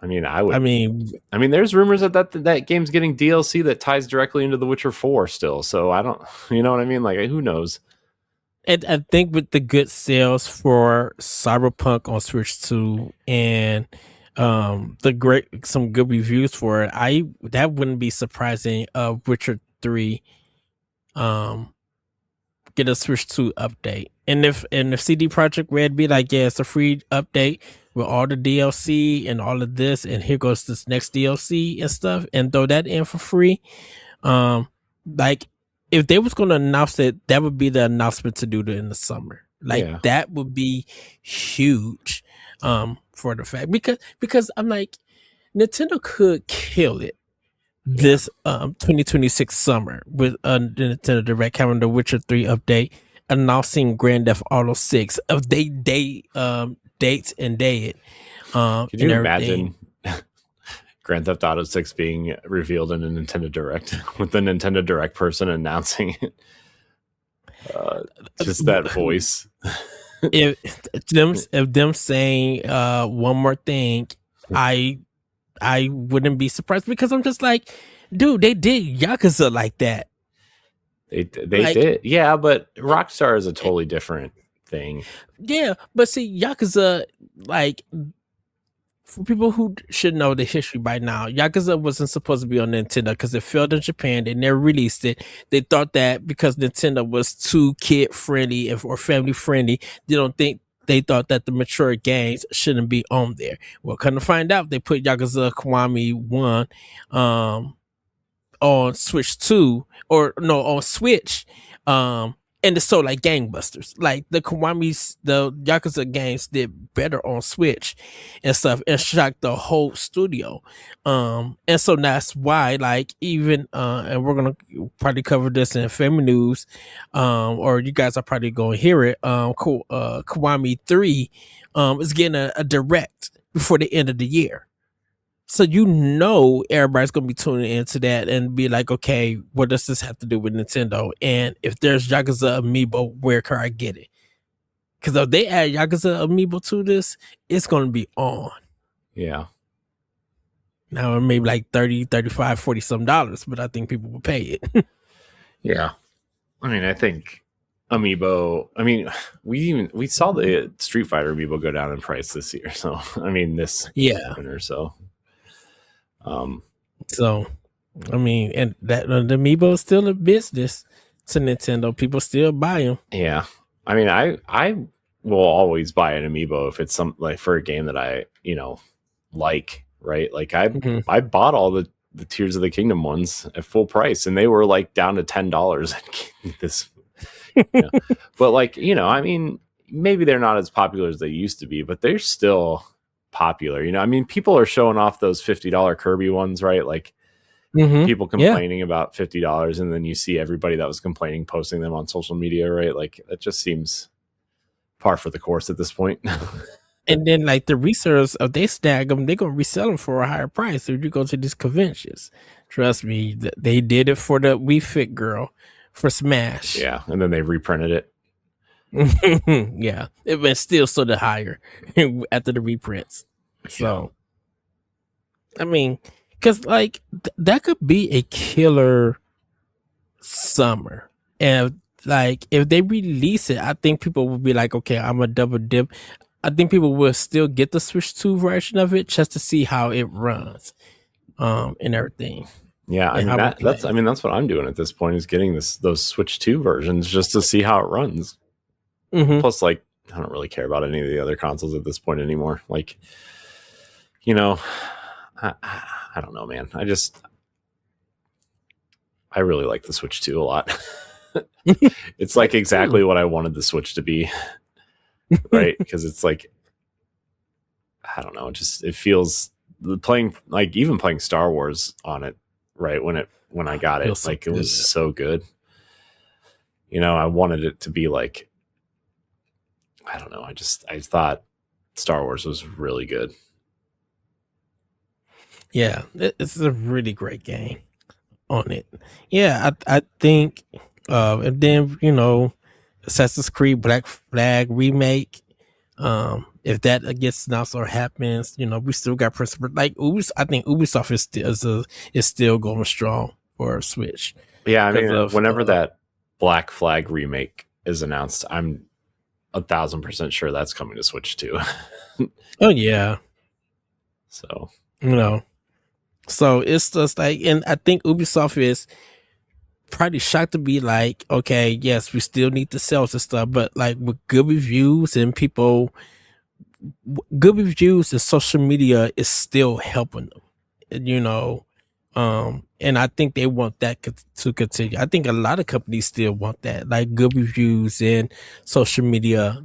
I mean, I mean, there's rumors that game's getting DLC that ties directly into The Witcher 4 still. So I don't, you know what I mean? Like, who knows? and I think with the good sales for Cyberpunk on Switch 2 and some good reviews for it, I that wouldn't be surprising. Witcher 3 um get a Switch 2 update. And if CD Projekt Red be like, yeah, it's a free update with all the DLC and all of this, and here goes this next DLC and stuff, and throw that in for free. Um, like, if they was gonna announce it, that would be the announcement to do it in the summer. Like, Yeah. that would be huge. For the fact, because I'm like, Nintendo could kill it Yeah. this 2026 summer with the Nintendo Direct having the Witcher 3 update, announcing Grand Theft Auto 6 of dates and date Could and you everything. imagine Grand Theft Auto 6 being revealed in a Nintendo Direct with the Nintendo Direct person announcing it? Just that voice. if them saying one more thing, I I wouldn't be surprised, because I'm just like, dude, they did Yakuza like that. They Like, did. Yeah, but Rockstar is a totally different thing. yeah, but see, Yakuza, like, for people who should know the history by now, Yakuza wasn't supposed to be on Nintendo because it failed in Japan. They never released it. They thought that because Nintendo was too kid friendly or family friendly, they thought that the mature games shouldn't be on there. Well, come to find out, they put Yakuza Kiwami 1 um, on Switch 2, or no, on Switch. And it's so like gangbusters. Like, the Yakuza games did better on Switch and stuff, and shocked the whole studio. And so that's why, like, even and we're gonna probably cover this in Family News, or you guys are probably gonna hear it. Kiwami 3 is getting a direct before the end of the year. So everybody's gonna be tuning into that and be like, okay, what does this have to do with Nintendo? And if there's Yakuza Amiibo, where can I get it? Because if they add Yakuza Amiibo to this, it's gonna be on. Yeah. Now it may be like 30, 35, 40 some dollars, but I think people will pay it. Yeah. I mean, I think Amiibo. I mean, we saw the Street Fighter Amiibo go down in price this year. So I mean, this Yeah. winter. So, um, So I mean, and that the amiibo is still a business to Nintendo. People still buy them. Yeah, I mean, I will always buy an amiibo if it's some like for a game that I like, right? Like Hmm. I bought all the Tears of the Kingdom ones at full price, and they were like down to $10 this. Yeah, but like I mean, maybe they're not as popular as they used to be, but they're still popular. I mean, people are showing off those $50 Kirby ones, right? Like Hmm. people Yeah. complaining about $50, and then you see everybody that was complaining posting them on social media, right? Like it just seems par for the course at this point. And then like the resellers, if they snag them, they're gonna resell them for a higher price. If you go to these conventions, trust me, they did it for the We Fit Girl for Smash. Yeah, and then they reprinted it. Yeah, it was still sort of higher after the reprints. So I mean, because like that could be a killer summer, and like if they release it, I think people will be like, okay, I'm a double dip. I think people will still get the Switch 2 version of it just to see how it runs, and everything, Yeah, I and mean how it that's plays. that's what I'm doing at this point is getting those Switch 2 versions just to see how it runs. Hmm. Plus, like, I don't really care about any of the other consoles at this point anymore. Like, you know, I don't know, man. I really like the Switch 2 a lot. It's I like do too. exactly what I wanted the Switch to be, right? Because it's like, I don't know, it feels playing like even playing Star Wars on it, right? When I got it, Feels so like it was good. so good. I wanted it to be like, I don't know. I thought Star Wars was really good. Yeah, it's a really great game on it. Yeah, I think, and then Assassin's Creed Black Flag remake. If that gets announced or happens, we still got principle. Like I think Ubisoft is still going strong for Switch Yeah, I because mean, of whenever that Black Flag remake is announced, I'm 1,000% sure that's coming to Switch too. oh yeah, So you know. So it's just like, and I think Ubisoft is probably shocked to be like, okay, yes, we still need the sales and stuff, but like with good reviews and people, good reviews and social media is still helping them, and I think they want that to continue. I think a lot of companies still want that, like good reviews and social media,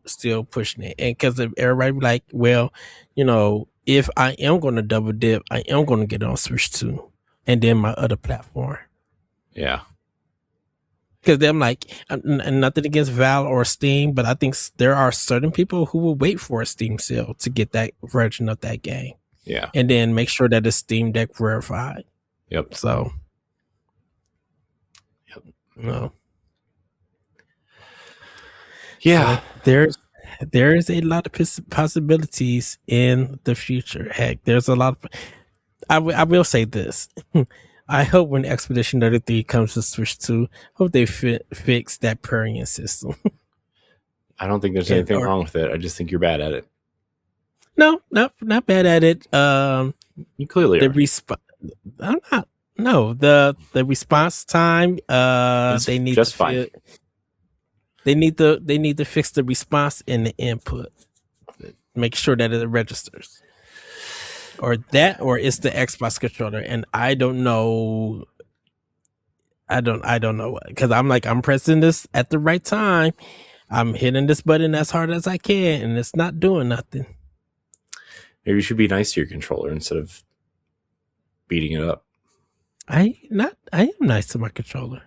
still pushing it. And because everybody be like, well, if I am going to double dip, I am going to get on Switch 2 and then my other platform. yeah, Because I'm like, and nothing against Val or Steam, but I think there are certain people who will wait for a Steam sale to get that version of that game, yeah, and then make sure that it's Steam Deck verified. yep, So, yep, you know, yeah, so there's a lot of possibilities in the future. Heck, there's a lot of. I will say this. I hope when Expedition 33 comes to Switch 2, hope they fix that pairing system. I don't think there's and anything or wrong with it. I just think you're bad at it. No, not bad at it. You clearly The are. response. I'm not. No, the response time. It's They need to just fine. feel. They need to fix the response and the input. Make sure that it registers, or that, or it's the Xbox controller. And I don't know. I don't know what, because I'm pressing this at the right time. I'm hitting this button as hard as I can, and it's not doing nothing. Maybe you should be nice to your controller instead of beating it up. I am nice to my controller.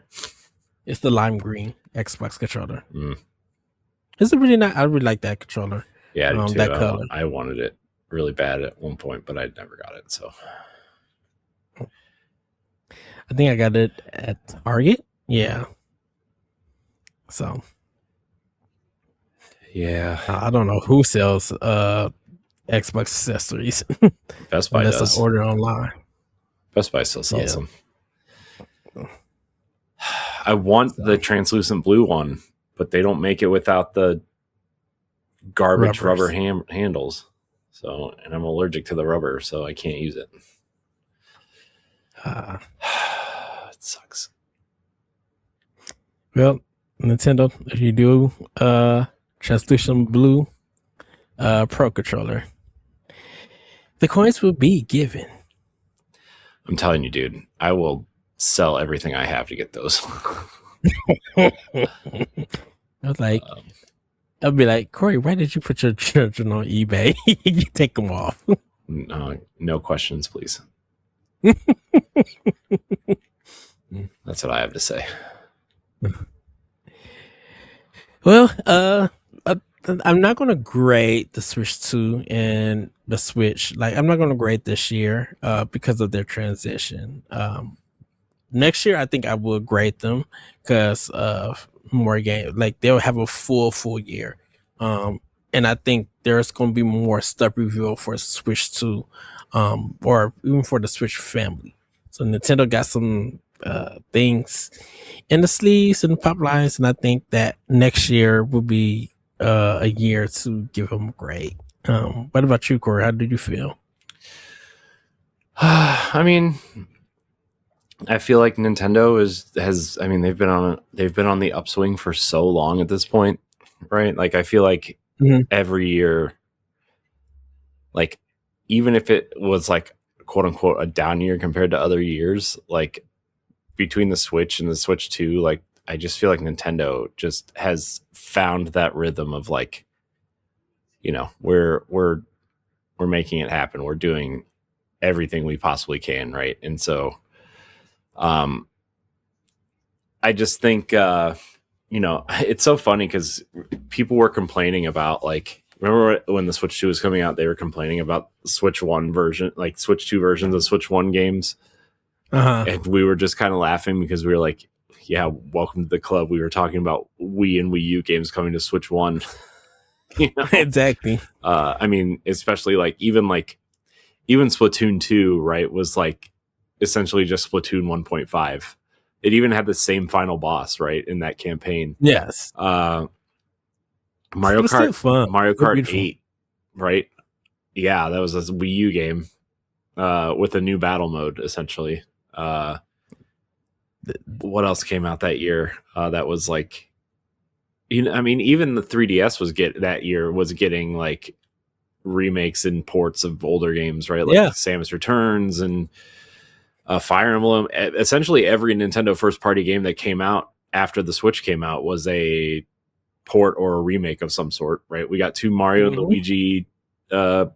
It's the lime green Xbox controller. Mm. It's a really nice. I really like that controller. Yeah, I do too. That color. I wanted it really bad at one point, but I never got it. So I think I got it at Target. Yeah. So yeah, I don't know who sells Xbox accessories Best Buy unless I does. order online. Best Buy still sells Yeah. them. I want the So translucent blue one, but they don't make it without the garbage rubber rubbers. handles. So, and I'm allergic to the rubber, so I can't use it. Uh, It sucks. well, Nintendo, if you do Translucent Blue Pro Controller, the coins will be given. I'm telling you, dude, I will sell everything I have to get those. I was like, I'll be like, Corey, why did you put your children on eBay? You take them off. No questions, please. That's what I have to say. Well, I'm not gonna grade the Switch 2 and the Switch. Like, I'm not gonna grade this year because of their transition. Next year, I think I will grade them because of more game. Like, they'll have a full year. And I think there's gonna be more stuff revealed for Switch 2, or even for the Switch family. So Nintendo got some things in the sleeves and pipelines, and I think that next year will be a year to give them a grade. What about you, Corey? How did you feel? I mean, I feel like Nintendo has. I mean, they've been on the upswing for so long at this point, right? Like, I feel like every year, like, even if it was like quote unquote a down year compared to other years, like between the Switch and the Switch 2, like, I just feel like Nintendo just has found that rhythm of, like, you know, we're making it happen. We're doing everything we possibly can, right? And so I just think you know, it's so funny because people were complaining about, like, remember when the Switch 2 was coming out, they were complaining about Switch 1 version, like Switch 2 versions of Switch 1 games. And we were just kind of laughing because we were like, yeah, welcome to the club. We were talking about Wii and Wii U games coming to Switch 1. You know? Exactly. I mean, especially even Splatoon 2, right, was like essentially just Splatoon 1.5. It even had the same final boss, right, in that campaign. Yes. Mario Kart 8, right? Yeah, that was a Wii U game with a new battle mode, essentially. What else came out that year? That was like, you know, I mean, even the 3DS was getting like remakes and ports of older games, right? Like Samus Returns and Fire Emblem. Essentially, every Nintendo first-party game that came out after the Switch came out was a port or a remake of some sort, right? We got 2 Mario and Luigi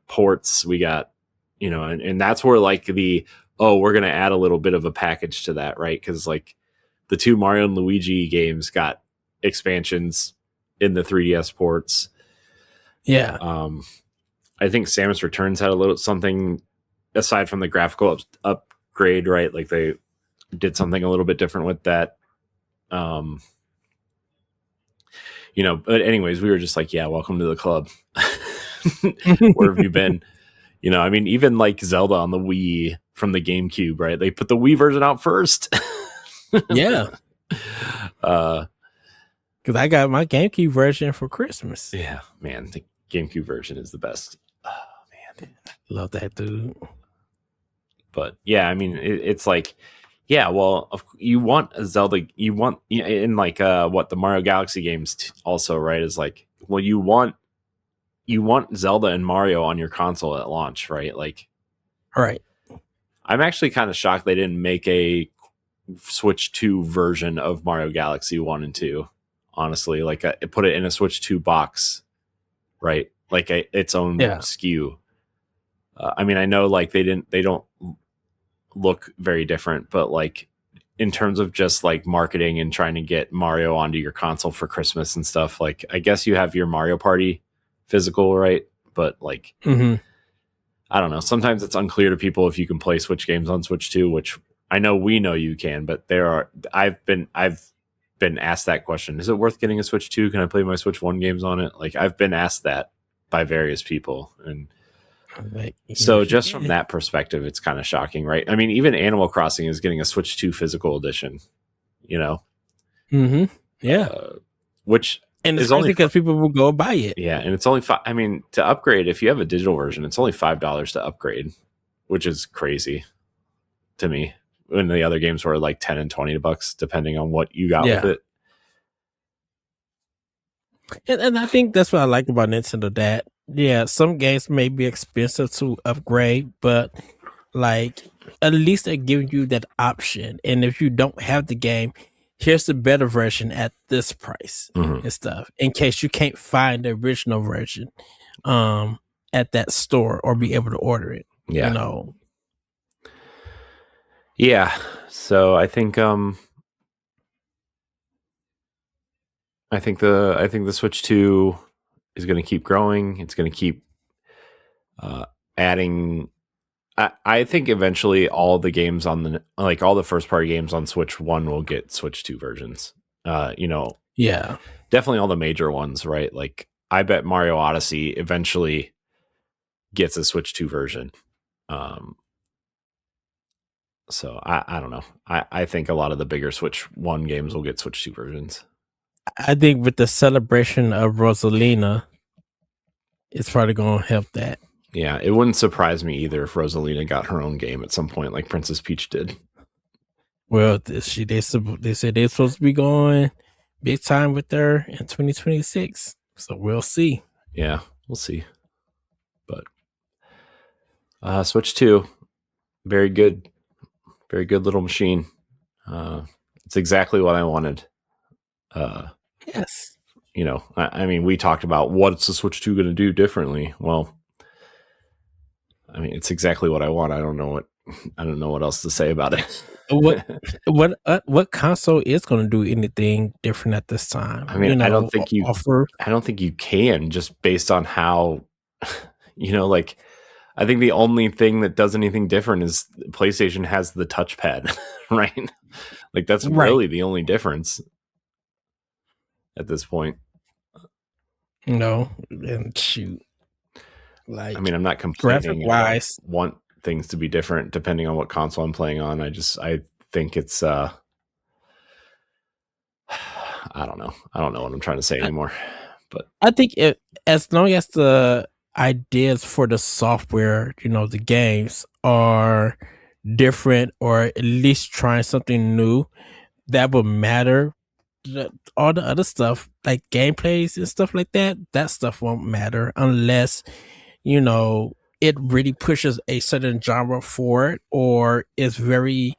ports. We got, you know, and that's where like we're going to add a little bit of a package to that, right? Because like the 2 Mario and Luigi games got expansions in the 3DS ports. Yeah. I think Samus Returns had a little something aside from the graphical upgrade, right? Like they did something a little bit different with that. You know, but anyways, we were just like, yeah, welcome to the club. Where have you been? You know, I mean, even like Zelda on the Wii from the GameCube, right? They put the Wii version out first. Yeah. Because I got my GameCube version for Christmas. Yeah, man, the GameCube version is the best. Oh, man. Love that, dude. But yeah, I mean, it's like, yeah, well, you want a Zelda, you want, in like what the Mario Galaxy games also, right? Is like, well, you want Zelda and Mario on your console at launch, right? Like, all right. I'm actually kind of shocked they didn't make a Switch 2 version of Mario Galaxy 1 and 2. Honestly, like put it in a Switch 2 box, right? Like its own SKU. I mean, I know like they don't look very different, but like in terms of just like marketing and trying to get Mario onto your console for Christmas and stuff, like I guess you have your Mario Party physical, right? But like, I don't know. Sometimes it's unclear to people if you can play Switch games on Switch 2, which I know we know you can, but I've been asked that question. Is it worth getting a Switch 2? Can I play my Switch 1 games on it? Like, I've been asked that by various people. And so just from that perspective, it's kind of shocking, right? I mean, even Animal Crossing is getting a Switch 2 physical edition, you know? Yeah. Which and it's only because people will go buy it. Yeah, and it's only I mean, to upgrade, if you have a digital version, it's only $5 to upgrade, which is crazy to me. when the other games were like $10 and $20, depending on what you got with Yeah. it. And I think that's what I like about Nintendo. That some games may be expensive to upgrade, but like at least they're giving you that option. And if you don't have the game, here's the better version at this price and stuff. In case you can't find the original version at that store or be able to order it. Yeah. You know. Yeah. So I think the Switch 2 is going to keep growing. It's going to keep adding. I think eventually all the games on all the first party games on Switch 1 will get Switch 2 versions. Yeah. Definitely all the major ones, right? Like I bet Mario Odyssey eventually gets a Switch 2 version. So I don't know. I think a lot of the bigger Switch 1 games will get Switch 2 versions. I think with the celebration of Rosalina, it's probably going to help that. Yeah, it wouldn't surprise me either if Rosalina got her own game at some point, like Princess Peach did. Well, they said they're supposed to be going big time with her in 2026, so we'll see. Yeah, we'll see. But Switch 2, very good little machine. It's exactly what I wanted. Yes. I mean, we talked about what's the Switch 2 going to do differently. Well, I mean, it's exactly what I want. I don't know what else to say about it. What console is going to do anything different at this time? I mean, I don't think you can, just based on how, like, I think the only thing that does anything different is PlayStation has the touchpad, right? Like that's really the only difference at this point. No, and shoot. Like, I mean, I'm not complaining. I want things to be different depending on what console I'm playing on. I think it's I don't know. I don't know what I'm trying to say anymore. But I think as long as the ideas for the software, the games are different or at least trying something new, that would matter. All the other stuff like gameplays and stuff like that stuff won't matter unless it really pushes a certain genre forward or is very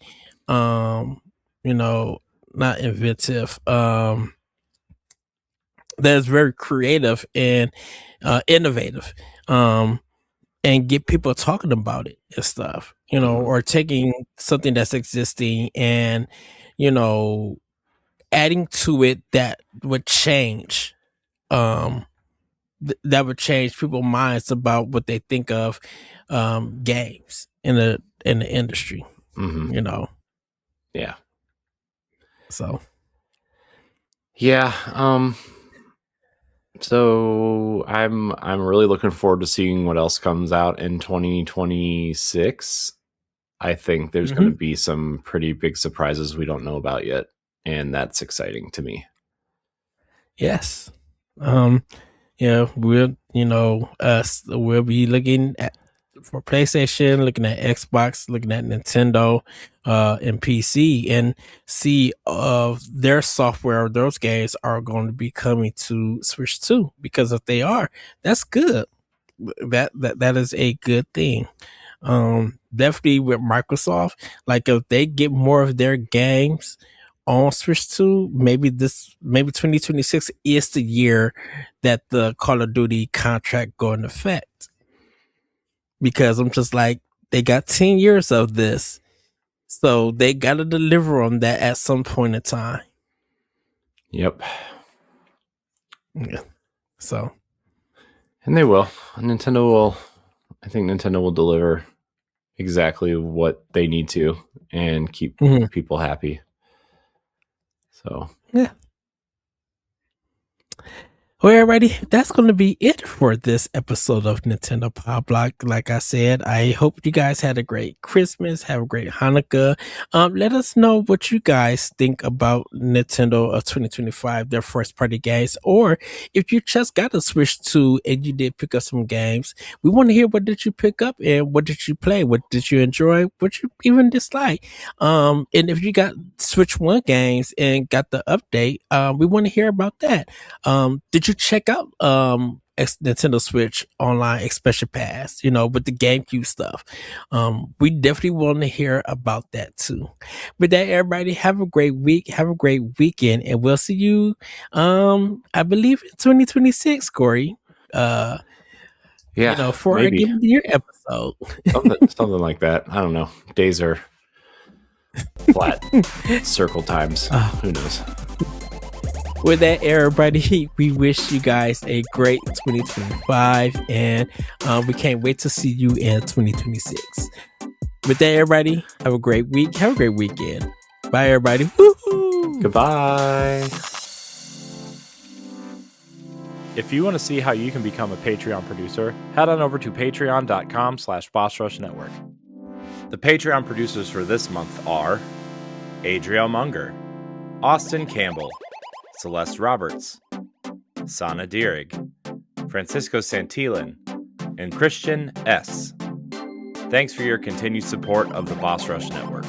not inventive, that's very creative and innovative, and get people talking about it and stuff, or taking something that's existing and adding to it that would change that would change people's minds about what they think of games in the industry. Yeah. So yeah. So I'm really looking forward to seeing what else comes out in 2026. I think there's going to be some pretty big surprises we don't know about yet, and that's exciting to me. Yes. Yeah, we'll be looking at for PlayStation, looking at Xbox, looking at Nintendo, and PC, and see their software, those games are going to be coming to Switch 2, because if they are, that's good. That is a good thing. Definitely with Microsoft, like if they get more of their games on Switch 2, maybe 2026 is the year that the Call of Duty contract go into effect. Because I'm just like, they got 10 years of this, so they got to deliver on that at some point in time. Yep. Yeah. So. And they will. I think Nintendo will deliver exactly what they need to and keep people happy. So yeah. Well, everybody, that's going to be it for this episode of Nintendo Pow Block. Like I said, I hope you guys had a great Christmas, have a great Hanukkah. Let us know what you guys think about Nintendo of 2025, their first party games, or if you just got a Switch 2 and you did pick up some games, we want to hear what did you pick up and what did you play, what did you enjoy, what you even dislike. And if you got Switch 1 games and got the update, we want to hear about that. Did you check out Nintendo Switch Online Expansion Pass, with the GameCube stuff? We definitely want to hear about that too. With that, everybody, have a great week, have a great weekend, and we'll see you I believe in 2026, Corey. For a maybe Game of the Year episode. something like that. I don't know. Days are flat circle times. Who knows? With that, everybody, we wish you guys a great 2025, and we can't wait to see you in 2026. With that, everybody, have a great week. Have a great weekend. Bye, everybody. Woo-hoo! Goodbye. If you want to see how you can become a Patreon producer, head on over to patreon.com/BossRushNetwork. The Patreon producers for this month are Adriel Munger, Austin Campbell, Celeste Roberts, Sana Dirrig, Francisco Santillan, and Christian S. Thanks for your continued support of the Boss Rush Network.